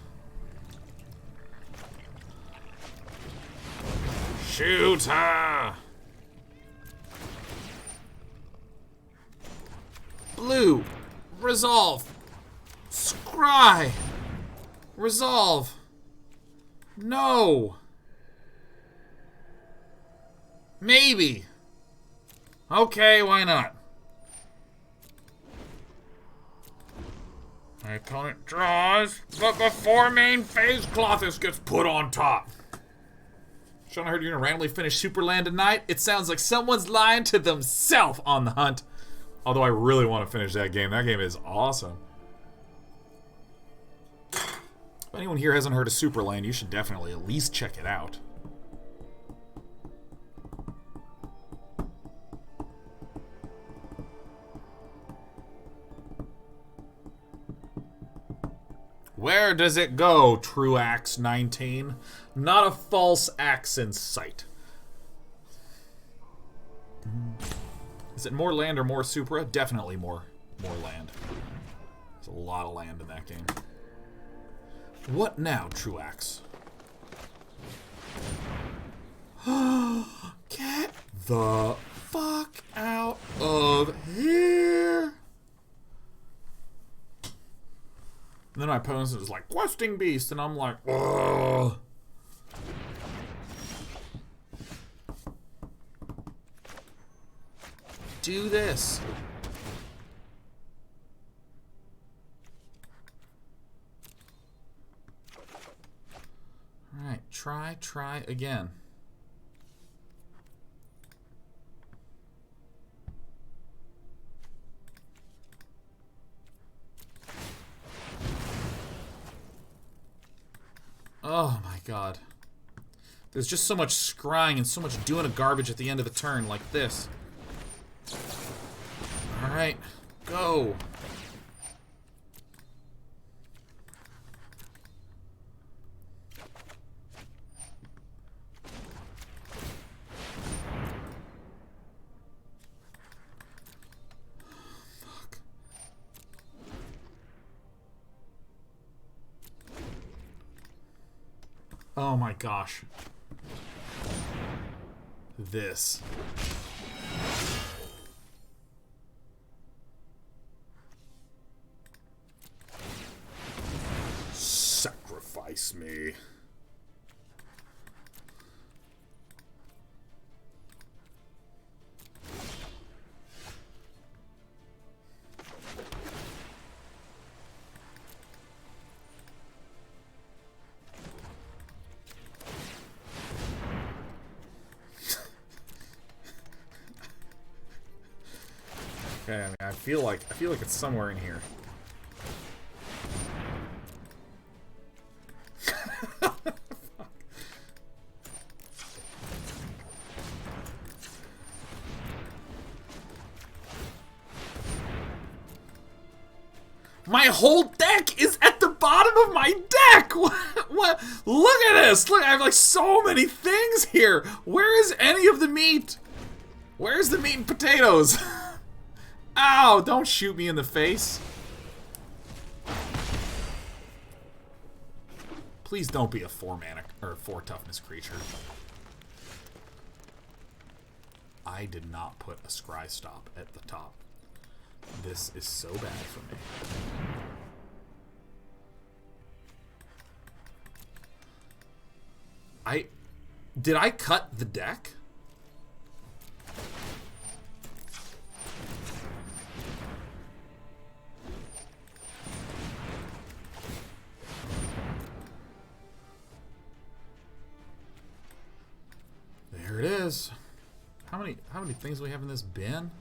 Speaker 1: Shoot her! Blue! Resolve! Scry! Resolve! No! Maybe! Okay, why not? My opponent draws, but before main phase, Clothis gets put on top. Sean, I heard you're gonna randomly finish Superland tonight. It sounds like someone's lying to themselves on the hunt. Although I really want to finish that game. That game is awesome. If anyone here hasn't heard of Superland, you should definitely at least check it out. Where does it go, True Axe 19? Not a false axe in sight. Is it more land or more Supra? Definitely more land. There's a lot of land in that game. What now, True Axe? Get the fuck out of here! And then my opponent is like, Questing Beast, and I'm like, ugh. Do this. Alright, try again. god. There's just so much scrying and so much doing of garbage at the end of the turn, like this. Alright, go! Oh my gosh. This. Sacrifice me. Okay, I mean, I feel like it's somewhere in here. My whole deck is at the bottom of my deck! What? Look at this! Look, I have like so many things here! Where is any of the meat? Where's the meat and potatoes? Ow! Don't shoot me in the face. Please don't be a 4-mana or 4 toughness creature. I did not put a scry stop at the top. This is so bad for me. Did I cut the deck? There it is. How many things do we have in this bin?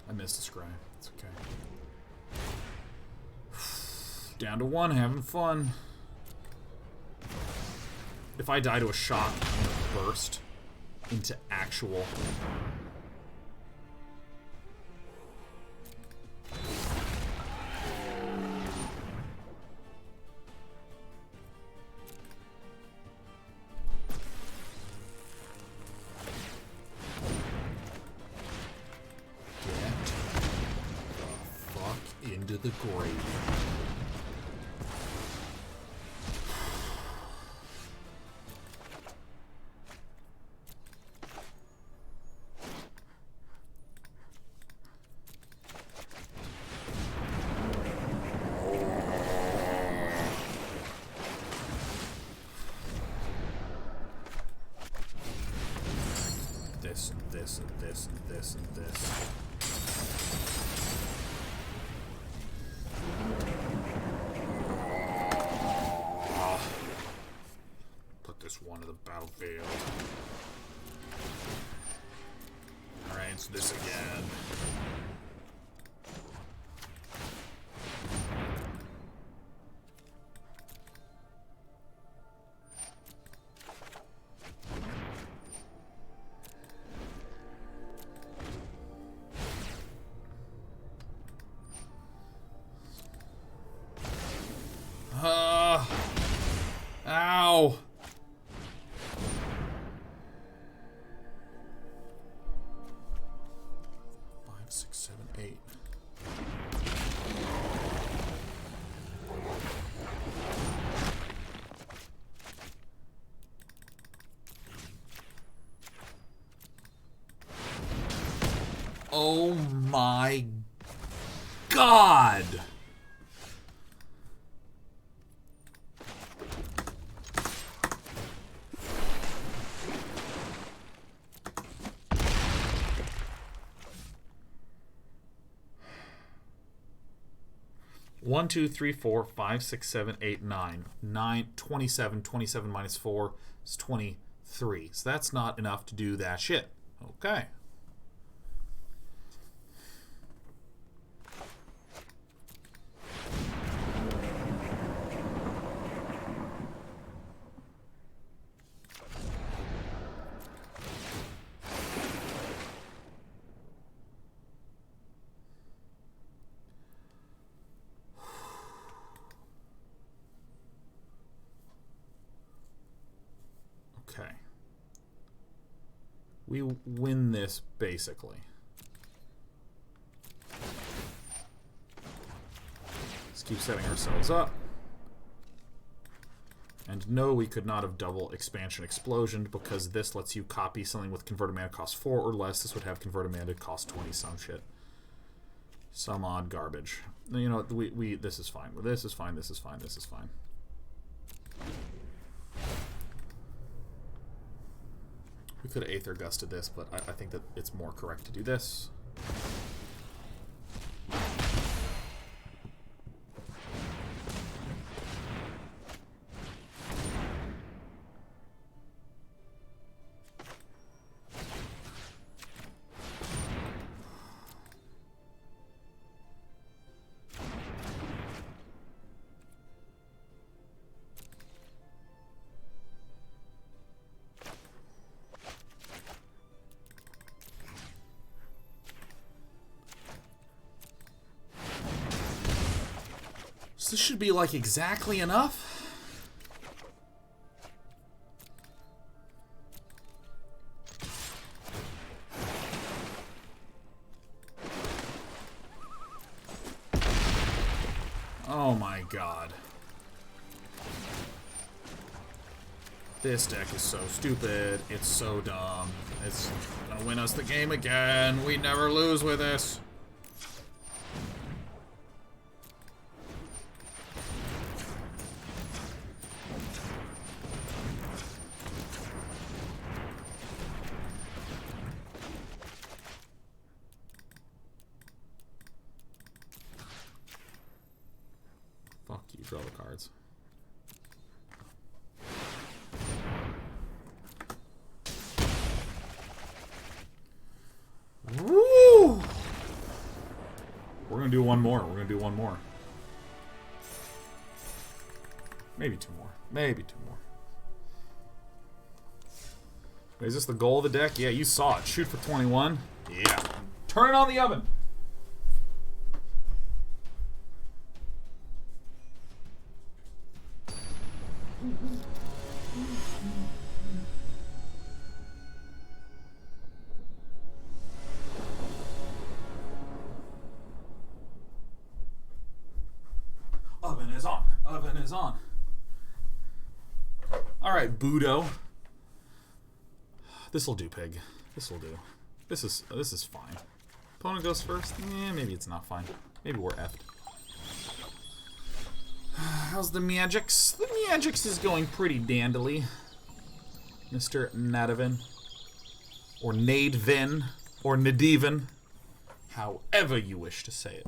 Speaker 1: I missed a scry. It's okay. Down to 1, having fun. If I die to a shock, I'm gonna burst into actual... into the grave. This and this and this and this and this. One of the battlefield. Alright, it's this again. Ow! 8. Oh my God! One, 2, 3, 4, 5, 6, 7, 8, 9. 27. 27 minus 4 is 23. So that's not enough to do that shit. Okay. We win this, basically. Let's keep setting ourselves up. And no, we could not have double expansion explosion because this lets you copy something with converted mana cost 4 or less. This would have converted mana cost 20 some shit. Some odd garbage. You know, this is fine. This is fine, this is fine, this is fine. We could have Aether Gusted this, but I think that it's more correct to do this. This should be like exactly enough. Oh my god. This deck is so stupid. It's so dumb. It's gonna win us the game again. We never lose with this. Fuck you, draw the cards. Woo! We're gonna do one more. We're gonna do one more. Maybe two more. Maybe two more. Is this the goal of the deck? Yeah, you saw it. Shoot for 21. Yeah. Turn it on the oven. Oven is on. Oven is on. All right, Budo. This'll do, pig. This'll do. This is fine. Opponent goes first. Yeah, maybe it's not fine. Maybe we're effed. How's the Magics? The Magics is going pretty dandily. Mr. Nadavin. Or Nadevin. Or Nadevin. However you wish to say it.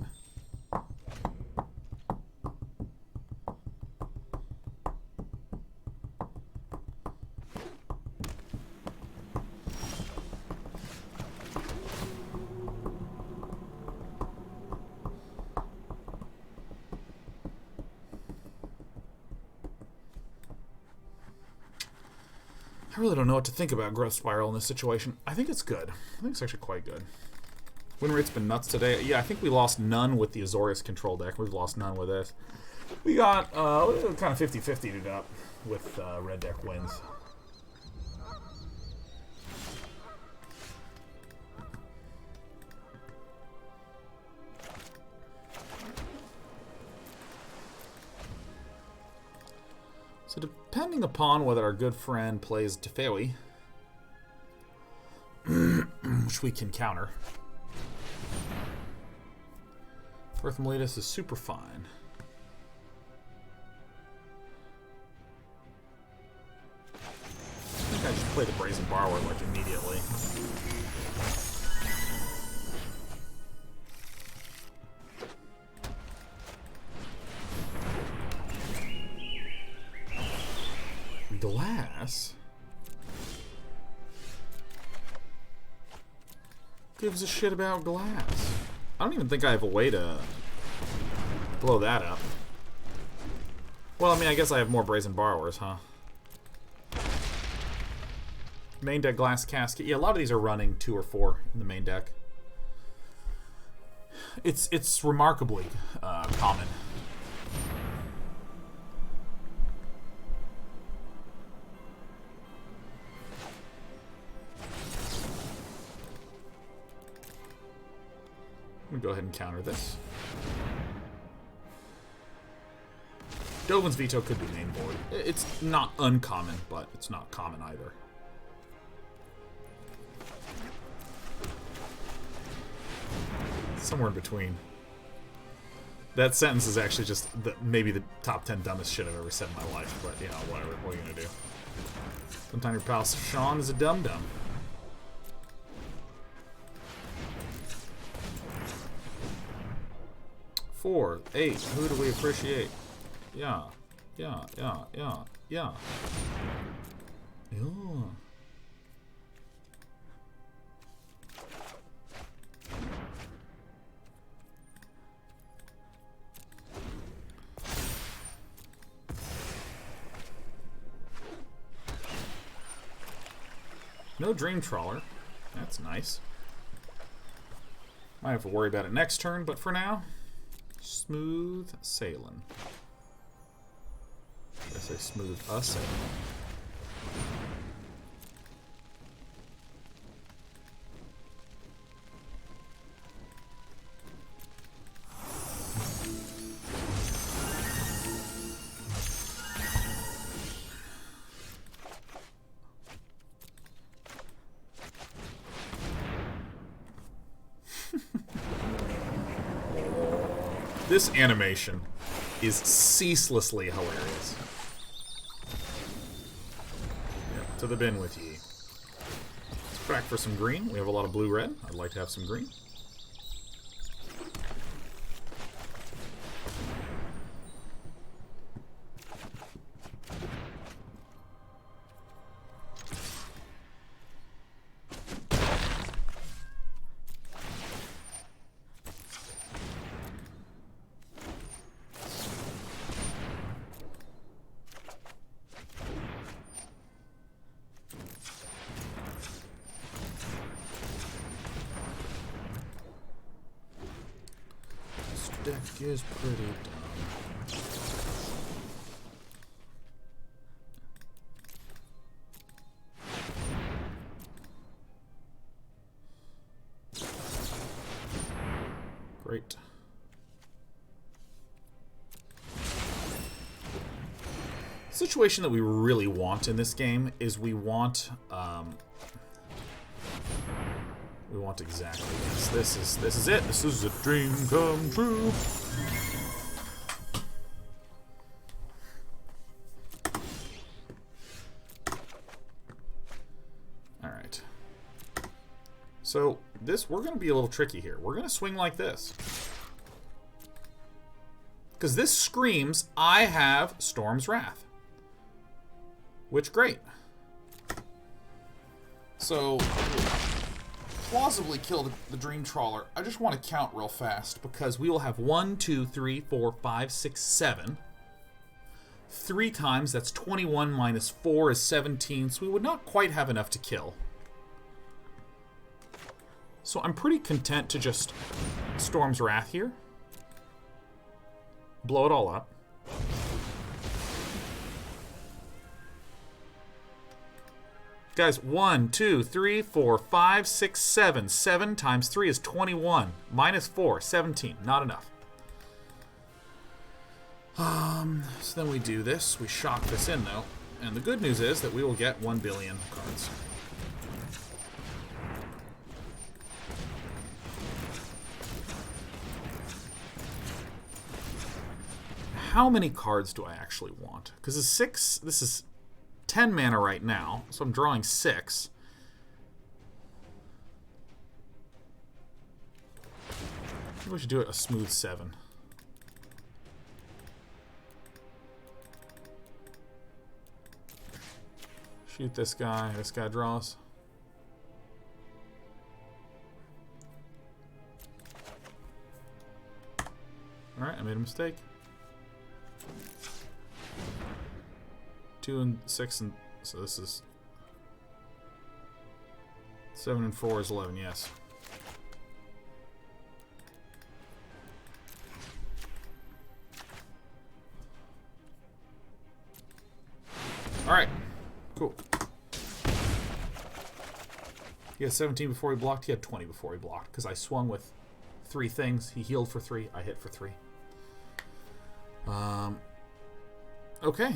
Speaker 1: I really don't know what to think about Growth Spiral in this situation. I think it's good. I think it's actually quite good. Win rate's been nuts today. Yeah, I think we lost none with the Azorius control deck. We've lost none with this. We got kind of 50-50'd it up with red deck wins. So depending upon whether our good friend plays Teferi, which we can counter, Earth Miletus is super fine. I think I just play the Brazen Borrower like immediately. Glass gives a shit about glass. I don't even think I have a way to blow that up. Well, I mean, I guess I have more Brazen Borrowers, huh? Main deck Glass Casket. Yeah, a lot of these are running 2 or 4 in the main deck. It's remarkably common. go ahead and counter this. Dovin's Veto could be main board. It's not uncommon, but it's not common either. Somewhere in between. That sentence is actually just maybe the top 10 dumbest shit I've ever said in my life, but, you know, whatever. What are you going to do? Sometimes your pal Sean is a dum-dum. Four, 8. Who do we appreciate? Yeah. Yeah. No Dream Trawler. That's nice. Might have to worry about it next turn, but for now, smooth sailing. Should I say smooth sailing? This animation is ceaselessly hilarious. Yep, to the bin with ye. Let's crack for some green. We have a lot of blue-red. I'd like to have some green. Deck is pretty dumb. Great. The situation that we really want in this game is we want exactly this. This is it. This is a dream come true. All right. So this, we're going to be a little tricky here. We're going to swing like this. Because this screams, I have Storm's Wrath. Which, great. So plausibly kill the Dream Trawler. I just want to count real fast because we will have 1, 2, 3, 4, 5, 6, 7. 3 times, that's 21 minus 4 is 17, so we would not quite have enough to kill. So I'm pretty content to just Storm's Wrath here. Blow it all up. Guys, 1, 2, 3, 4, 5, 6, 7. 7 times 3 is 21. Minus 4, 17. Not enough. So then we do this. We shock this in, though. And the good news is that we will get 1 billion cards. How many cards do I actually want? Because it's 6... This is 10 mana right now, so I'm drawing 6. Maybe we should do it a smooth 7. Shoot this guy. This guy draws. Alright, I made a mistake. 2 and 6 and so this is 7 and 4 is 11. Yes. All right. Cool. He had 17 before he blocked. He had 20 before he blocked because I swung with 3 things. He healed for 3. I hit for 3. Okay.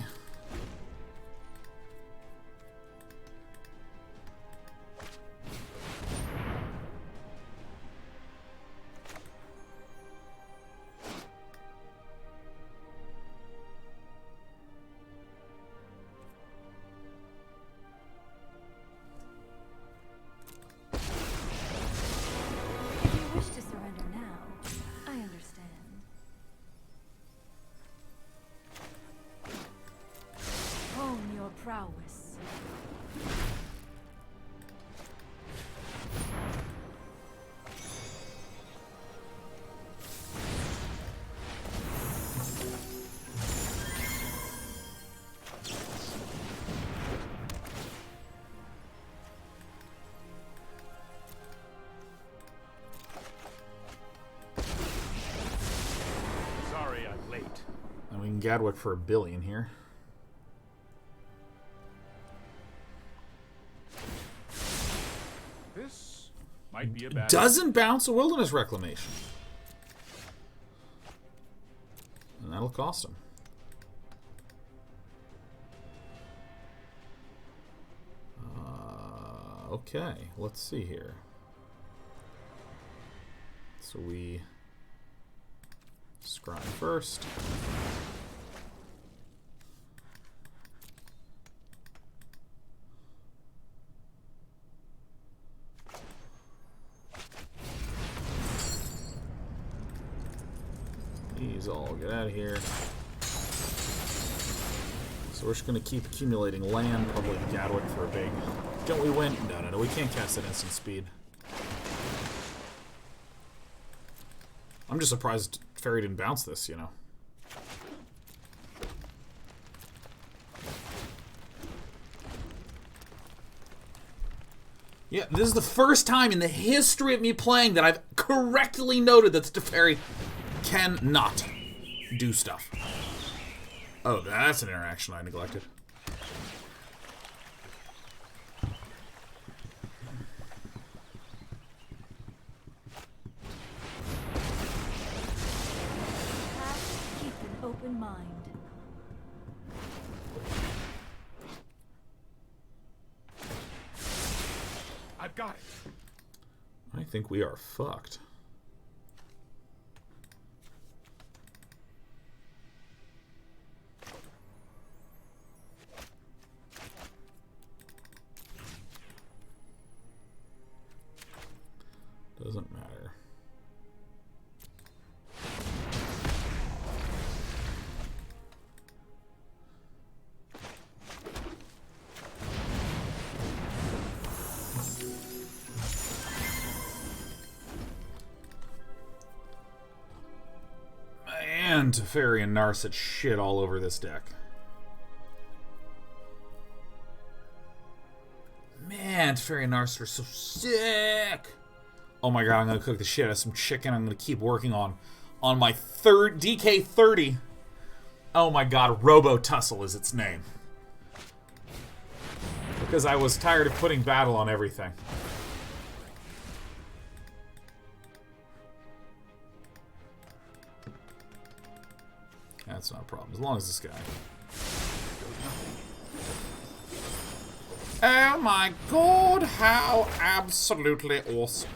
Speaker 2: Prowess.
Speaker 3: Sorry I'm late.
Speaker 1: And we can Gadwick for $1 billion here.
Speaker 3: This might be a bad
Speaker 1: Doesn't bounce a Wilderness Reclamation. And that'll cost him. Okay, let's see here. So we scry first. These all get out of here. So we're just going to keep accumulating land, probably Gadwick for a big... Don't we win? No, we can't cast at instant speed. I'm just surprised Fairy didn't bounce this, you know. Yeah, this is the first time in the history of me playing that I've correctly noted that the Teferi cannot do stuff. Oh, that's an interaction I neglected.
Speaker 2: Keep an open mind.
Speaker 3: I've got it.
Speaker 1: I think we are fucked. Doesn't matter. Man, Teferi and Narset shit all over this deck. Man, Teferi and Narset are so sick. Oh my god, I'm gonna cook the shit out of some chicken. I'm gonna keep working on my third DK 30. Oh my god, Robo Tussle is its name. Because I was tired of putting battle on everything. That's not a problem, as long as this guy... Oh my god, how absolutely awesome.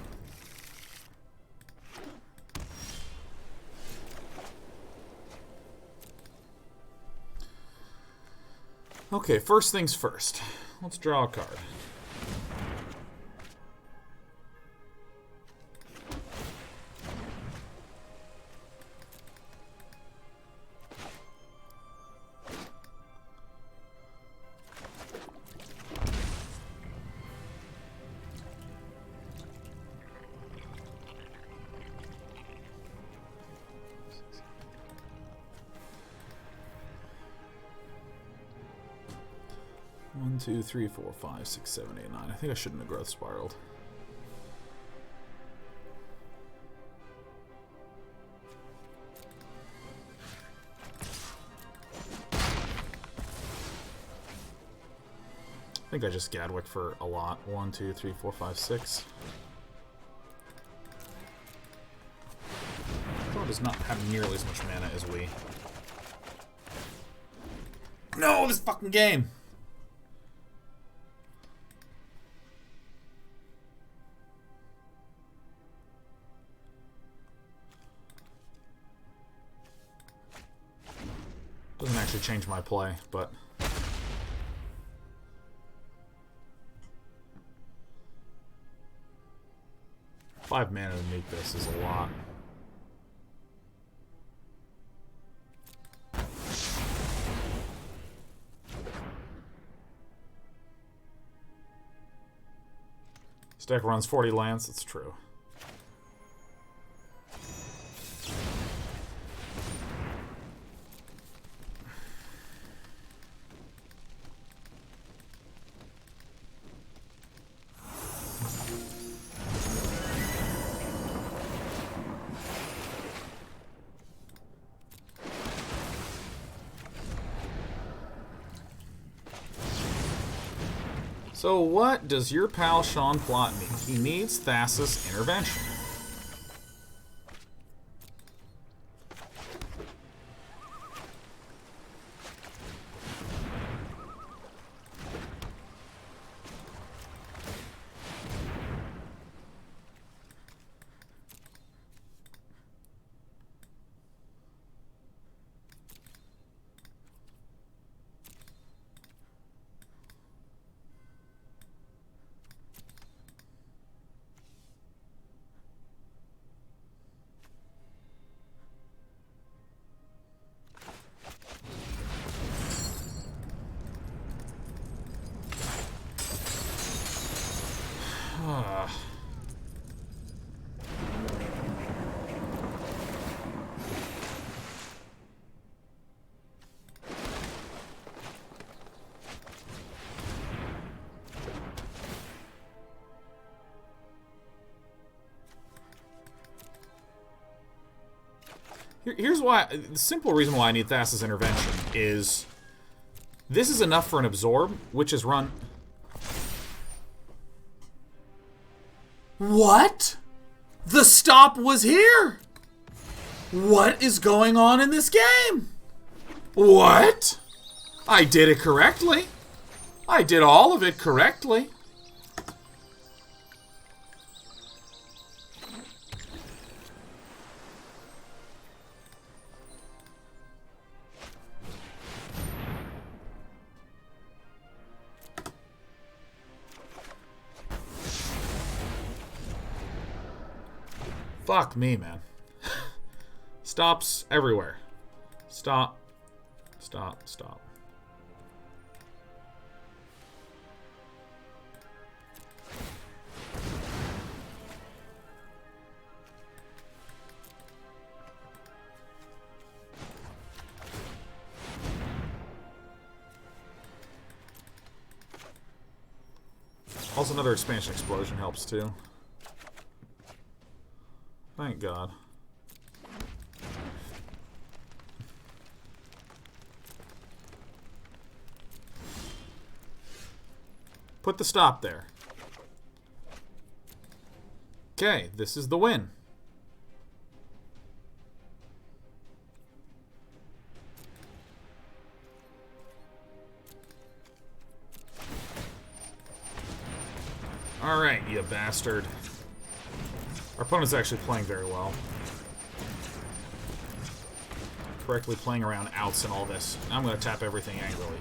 Speaker 1: Okay, first things first. Let's draw a card. One, two, three, 4, 5, 6, 7, 8, 9. I think I shouldn't have growth spiraled. I think I just Gadwick for a lot. 1, 2, 3, 4, 5, 6. does not have nearly as much mana as we. No, this fucking game! Doesn't actually change my play, but... Five mana to meet this is a lot. This deck runs 40 lands, it's true. So what does your pal Sean Plot need? He needs Thassa's intervention. Here's why. The simple reason why I need Thassa's intervention is this is enough for an absorb, which is run. What? The stop was here? What is going on in this game? What? I did it correctly. I did all of it correctly. Fuck me, man. Stops everywhere. Stop. Stop. Stop. Also, another expansion explosion helps too. Thank God. Put the stop there. Okay, this is the win. Alright, you bastard. Our opponent's actually playing very well. Correctly playing around outs and all this. I'm going to tap everything angrily.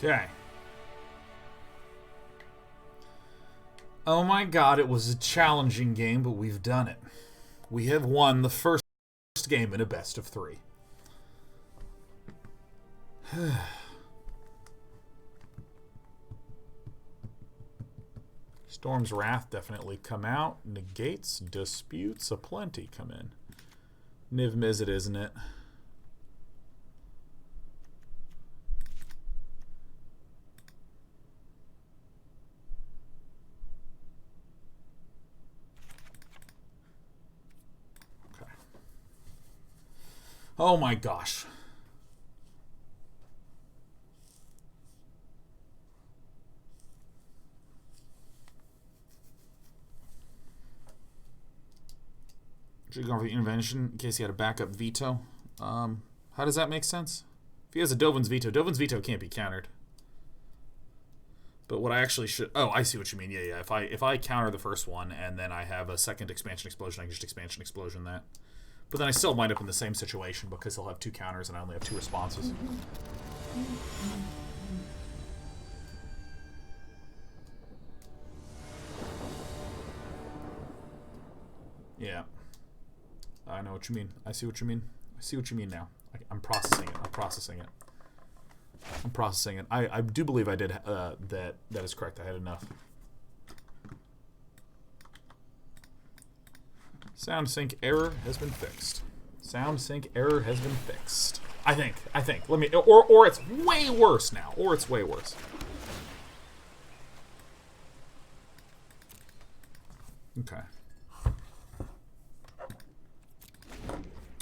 Speaker 1: Okay. Oh my god, it was a challenging game, but we've done it. We have won the first game in a best of 3. Storm's Wrath definitely come out. Negates, disputes, aplenty come in. Niv Mizzet, isn't it? Okay. Oh my gosh. Should have gone for the intervention in case he had a backup veto. How does that make sense? If he has a Dovin's Veto's veto can't be countered. But what I actually should... Oh, I see what you mean. Yeah, yeah. If I counter the first one and then I have a second Expansion Explosion, I can just Expansion Explosion that. But then I still wind up in the same situation because he'll have 2 counters and I only have 2 responses. Yeah. I know what you mean. I see what you mean. I see what you mean now. I'm processing it. I'm processing it. I'm processing it. I do believe I did that is correct. I had enough. Sound sync error has been fixed. Sound sync error has been fixed. I think. Let me or it's way worse now. Or it's way worse. Okay.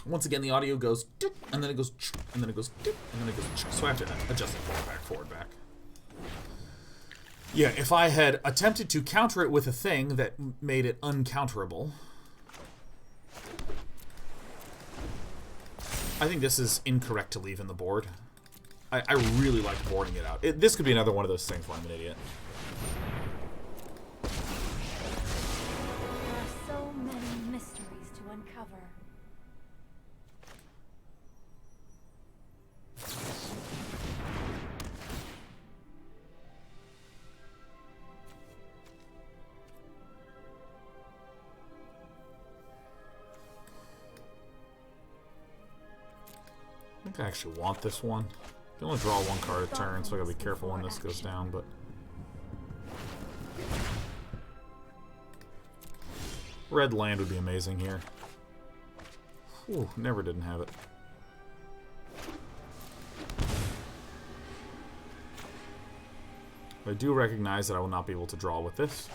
Speaker 1: Once again, the audio goes, and then it goes, and then it goes, and then it goes. So I have to adjust it forward, back. Yeah, if I had attempted to counter it with a thing that made it uncounterable, I think this is incorrect to leave in the board. I really like boarding it out. This could be another one of those things where I'm an idiot.
Speaker 2: There are so many mysteries to uncover.
Speaker 1: I think I actually want this one. I can only draw 1 card a turn, so I gotta be careful when this goes down, but... Red land would be amazing here. Ooh, never didn't have it. But I do recognize that I will not be able to draw with this.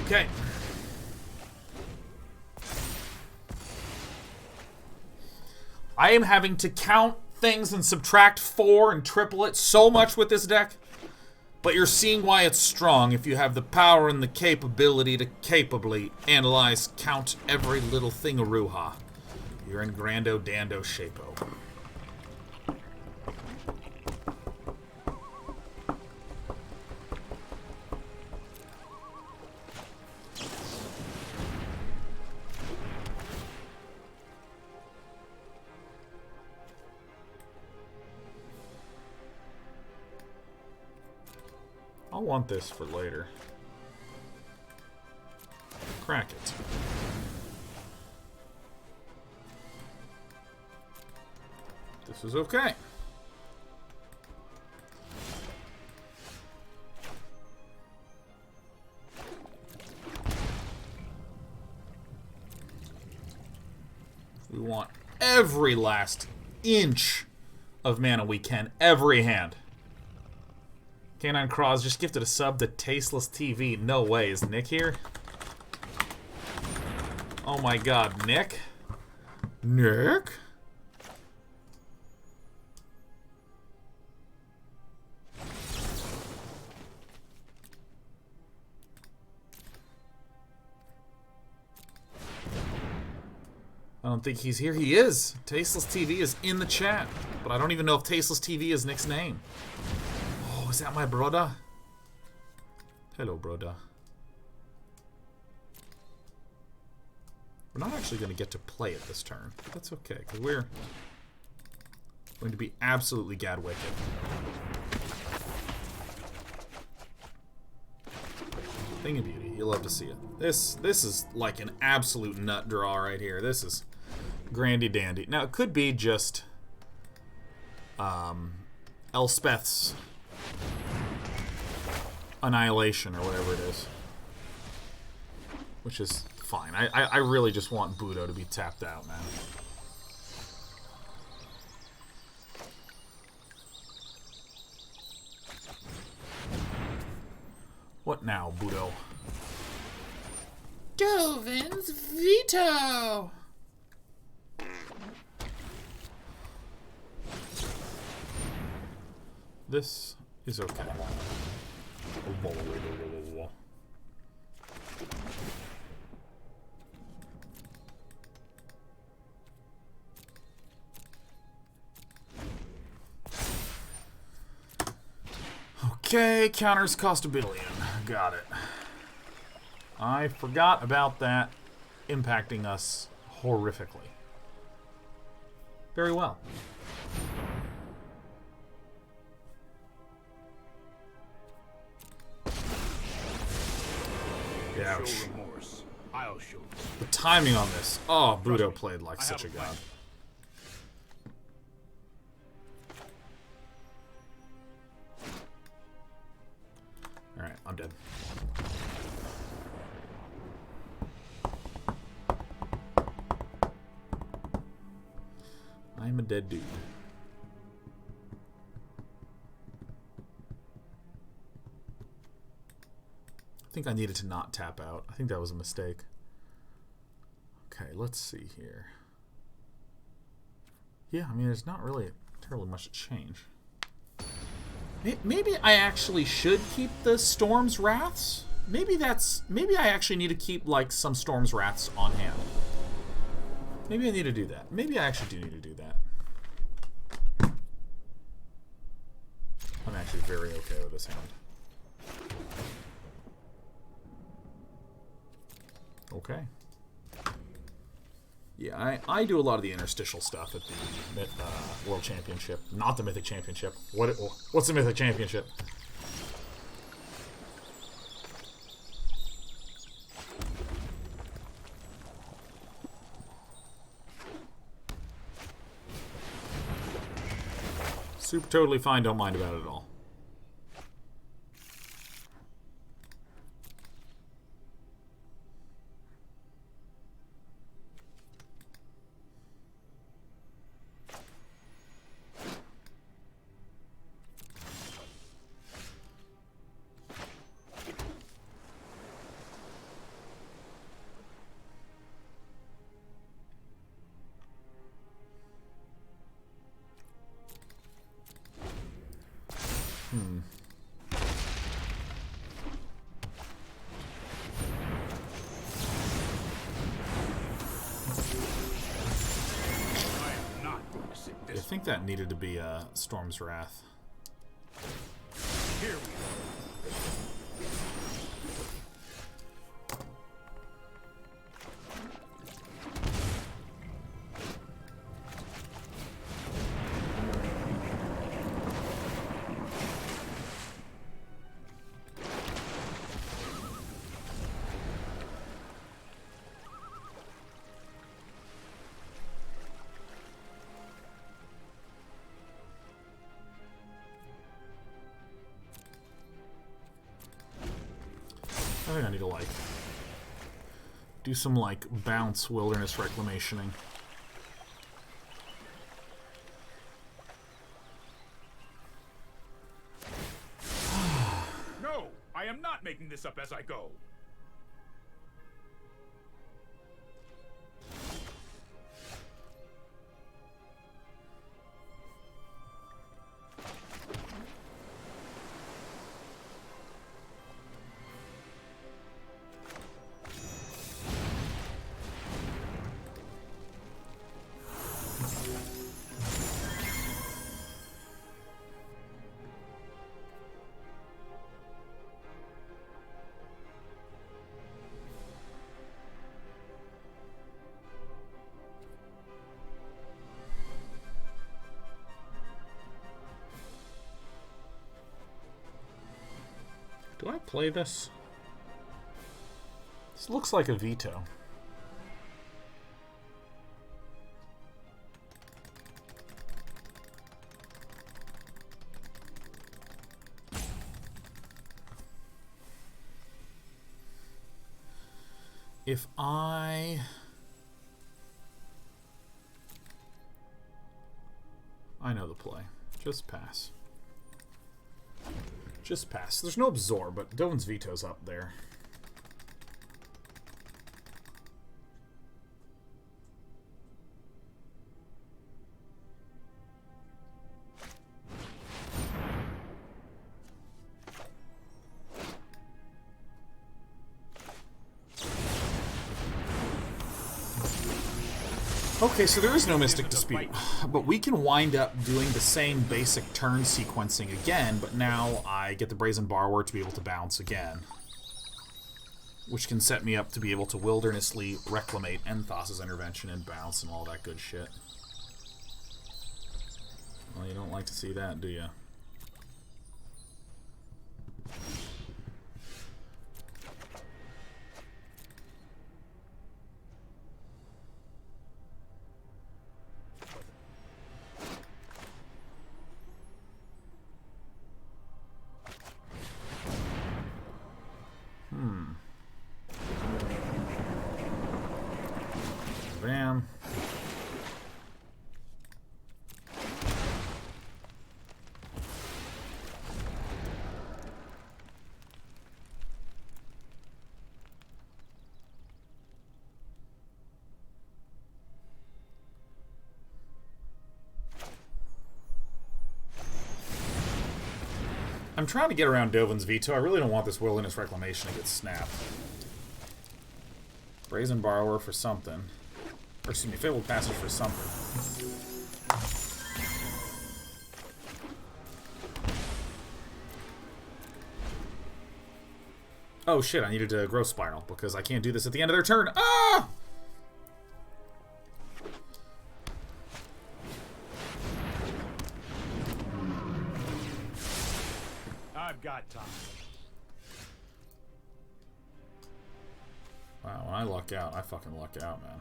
Speaker 1: Okay. I am having to count things and subtract 4 and triple it so much with this deck. But you're seeing why it's strong if you have the power and the capability to capably analyze, count every little thingarooha. You're in Grando Dando Shapo. I'll want this for later. Crack it. This is okay. We want every last inch of mana we can, every hand. Canine Craws just gifted a sub to Tasteless TV. No way. Is Nick here? Oh my god, Nick? Nick? I don't think he's here. He is. Tasteless TV is in the chat. But I don't even know if Tasteless TV is Nick's name. Oh, is that my brother? Hello, brother. We're not actually going to get to play it this turn. But that's okay, because we're going to be absolutely Gadwick. Thing of beauty. You'll love to see it. This is like an absolute nut draw right here. This is grandy dandy. Now, it could be just Elspeth's Annihilation or whatever it is. Which is fine. I really just want Budo to be tapped out, man. What now, Budo? Dovin's Veto! This is okay. Okay, counters cost $1 billion. Got it. I forgot about that impacting us horrifically. Very well. Ouch.
Speaker 3: Show remorse. I'll show you.
Speaker 1: The timing on this. Oh, Budo played like such a god. Alright, I'm dead. I'm a dead dude. I think I needed to not tap out. I think that was a mistake. Okay, let's see here. Yeah, I mean, there's not really terribly much to change. Maybe I actually should keep the Storm's Wraths. Maybe I actually need to keep like some Storm's Wraths on hand. Maybe I need to do that. Maybe I actually do need to do that. I'm actually very okay with this hand. Okay. Yeah, I do a lot of the interstitial stuff at the World Championship, not the Mythic Championship. What's the Mythic Championship? Super totally fine, don't mind about it at all. I think that needed to be a Storm's Wrath.
Speaker 3: Here we go.
Speaker 1: I think I need to, like, do some, like, bounce Wilderness Reclamationing.
Speaker 3: No, I am not making this up as I go.
Speaker 1: I play this? This looks like a veto. If I know the play. Just pass. Just pass. There's no absorb, but Dovin's veto's up there. Okay, so there is no Mystic Dispute, but we can wind up doing the same basic turn sequencing again, but now I get the Brazen Borrower to be able to bounce again, which can set me up to be able to Wilderness Reclamate and Thassa's Intervention and bounce and all that good shit. Well, you don't like to see that, do you? Bam. I'm trying to get around Dovin's veto. I really don't want this Wilderness Reclamation to get snapped. Brazen Borrower for something. Or excuse me, Fabled Passage for something. Oh shit, I needed to Growth Spiral because I can't do this at the end of their turn. Ah!
Speaker 3: I've got time.
Speaker 1: Wow, when I luck out, I fucking luck out, man.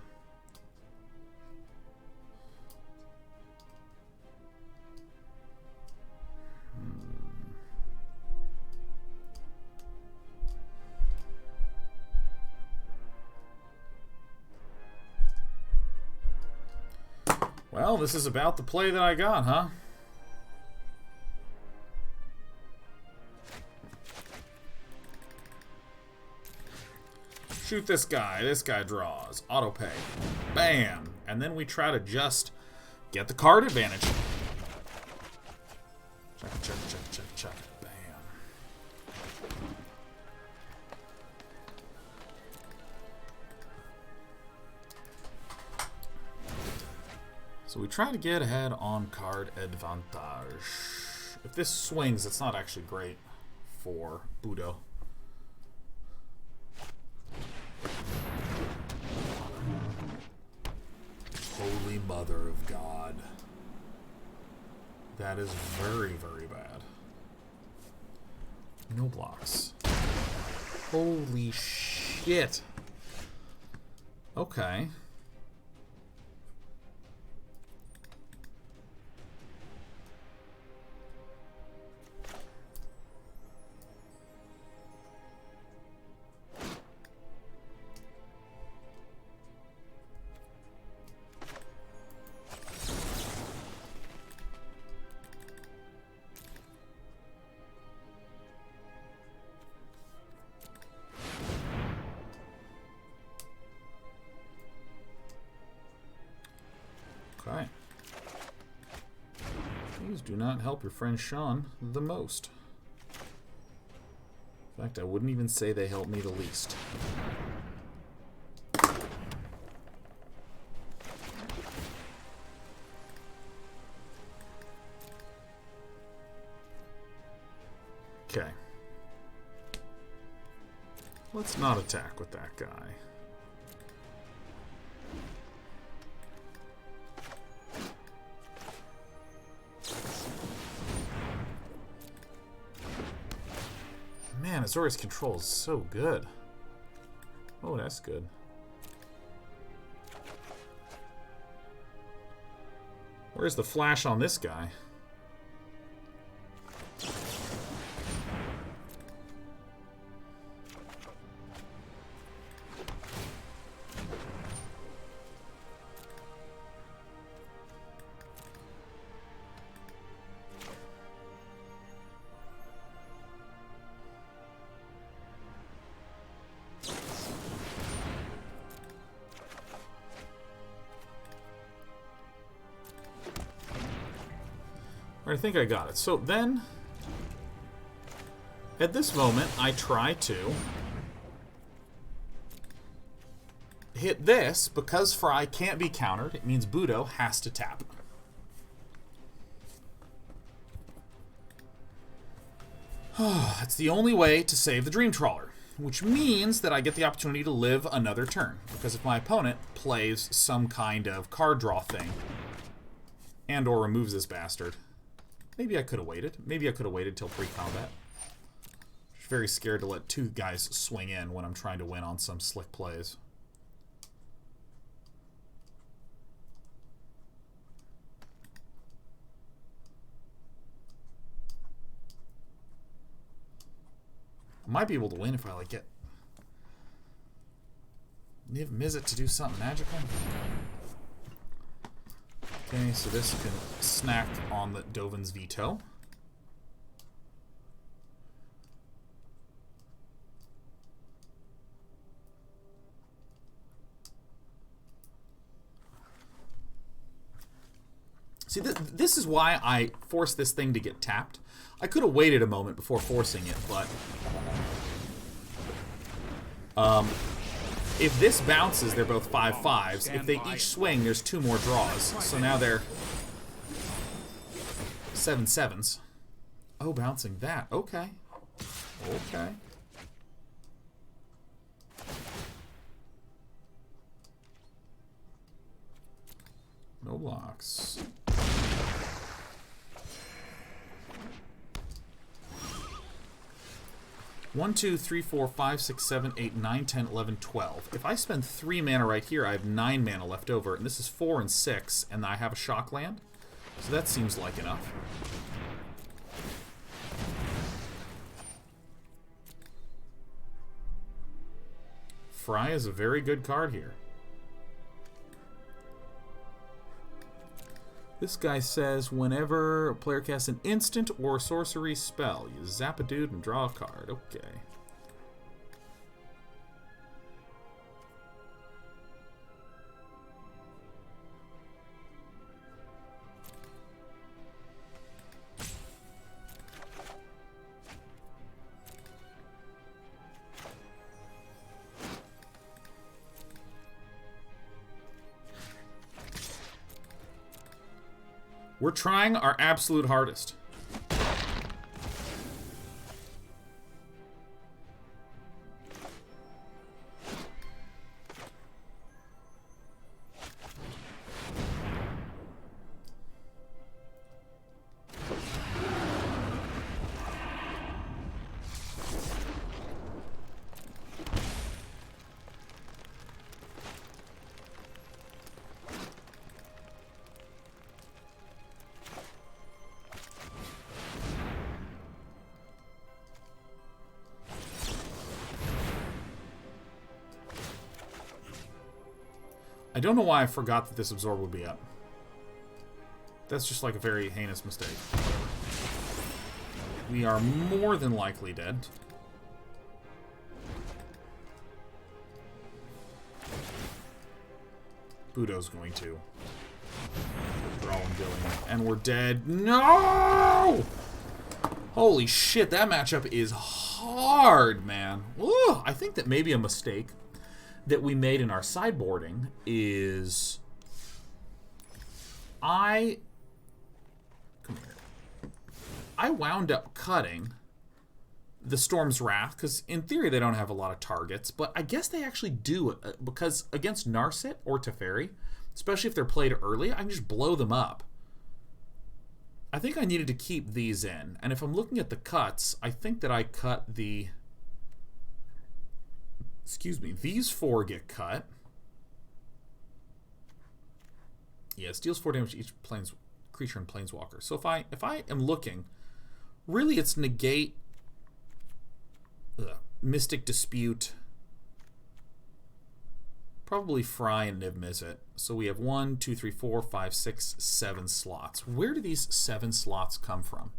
Speaker 1: Well, this is about the play that I got, huh? Shoot this guy. This guy draws. Auto pay. Bam. And then we try to just get the card advantage. Check, check, check, check, check. Bam. So we try to get ahead on card advantage. If this swings, it's not actually great for Budo. Holy Mother of God. That is very, very bad. No blocks. Holy shit. Okay. Okay. These do not help your friend Sean the most. In fact, I wouldn't even say they help me the least. Okay. Let's not attack with that guy. Man, Man, Azorius control is so good. Oh, that's good. Where's the flash on this guy? I think I got it. So then, at this moment, I try to hit this, because Fry can't be countered. It means Budo has to tap. That's the only way to save the Dream Trawler, which means that I get the opportunity to live another turn, because if my opponent plays some kind of card draw thing and or removes this bastard, maybe I could have waited. Maybe I could have waited till pre-combat. Very scared to let two guys swing in when I'm trying to win on some slick plays. I might be able to win if I like get Niv Mizzet to do something magical. Okay, so this can snack on the Dovin's Veto. See, this is why I forced this thing to get tapped. I could have waited a moment before forcing it, but if this bounces, they're both 5/5s. If they each swing, there's 2 more draws. So now they're 7/7s. Oh, bouncing that. Okay. Okay. No blocks. One, 2, 3, 4, 5, 6, 7, 8, 9, 10, 11, 12. If I spend 3 mana right here, I have 9 mana left over. And this is 4 and 6, and I have a shock land. So that seems like enough. Fry is a very good card here. This guy says whenever a player casts an instant or sorcery spell, you zap a dude and draw a card. Okay. We're trying our absolute hardest. I don't know why I forgot that this Absorb would be up. That's just like a very heinous mistake. We are more than likely dead. Budo's going to. Draw and Billing. And we're dead. No! Holy shit, that matchup is hard, man. Ooh, I think that maybe a mistake that we made in our sideboarding is I wound up cutting the Storm's Wrath, because in theory they don't have a lot of targets, but I guess they actually do, because against Narset or Teferi, especially if they're played early, I can just blow them up. I think I needed to keep these in, and if I'm looking at the cuts, I think that I cut the excuse me, these 4 get cut. Yeah, it deals 4 damage to each creature and planeswalker. So if I am looking, really it's negate, Mystic Dispute, probably Fry and Niv Mizzet. So we have 1, 2, 3, 4, 5, 6, 7 slots. Where do these 7 slots come from?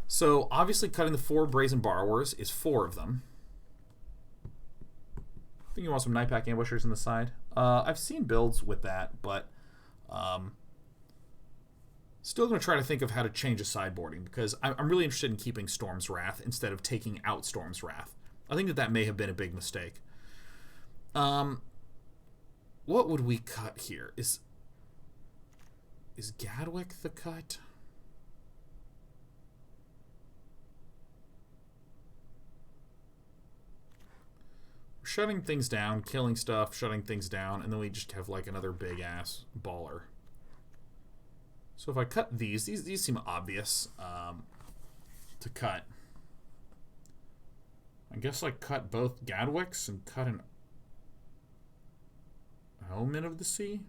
Speaker 1: So obviously cutting the 4 Brazen Borrowers is 4 of them. I think you want some Nightpack Ambushers on the side. I've seen builds with that, but still going to try to think of how to change a sideboarding, because I'm really interested in keeping Storm's Wrath instead of taking out Storm's Wrath. I think that may have been a big mistake. What would we cut here? Is Gadwick the cut? We're shutting things down, killing stuff, shutting things down, and then we just have like another big ass baller. So if I cut these seem obvious to cut. I guess I cut both Gadwicks and cut an Omen of the Sea.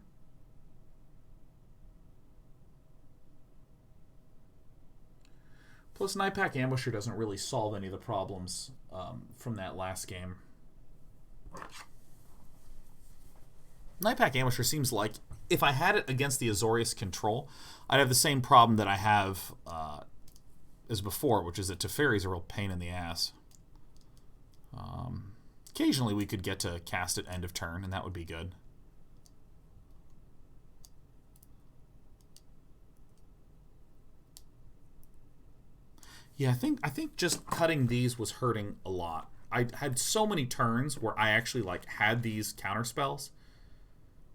Speaker 1: Plus, Nightpack Ambusher doesn't really solve any of the problems from that last game. Nightpack Ambusher seems like if I had it against the Azorius Control, I'd have the same problem that I have as before, which is that Teferi's a real pain in the ass. Occasionally we could get to cast at end of turn, and that would be good. Yeah, I think just cutting these was hurting a lot. I had so many turns where I actually like had these counter spells,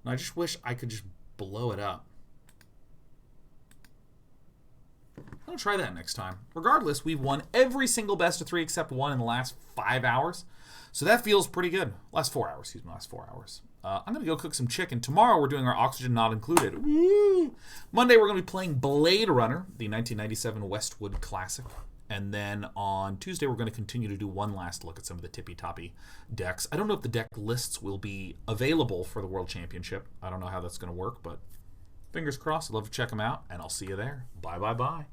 Speaker 1: and I just wish I could just blow it up. I'll try that next time. Regardless, we've won every single best of 3 except 1 in the last 5 hours, so that feels pretty good. Last 4 hours, excuse me, last 4 hours. I'm going to go cook some chicken. Tomorrow we're doing our Oxygen Not Included. Woo! Monday we're going to be playing Blade Runner, the 1997 Westwood Classic. And then on Tuesday we're going to continue to do one last look at some of the tippy-toppy decks. I don't know if the deck lists will be available for the World Championship. I don't know how that's going to work, but fingers crossed. I'd love to check them out, and I'll see you there. Bye, bye, bye.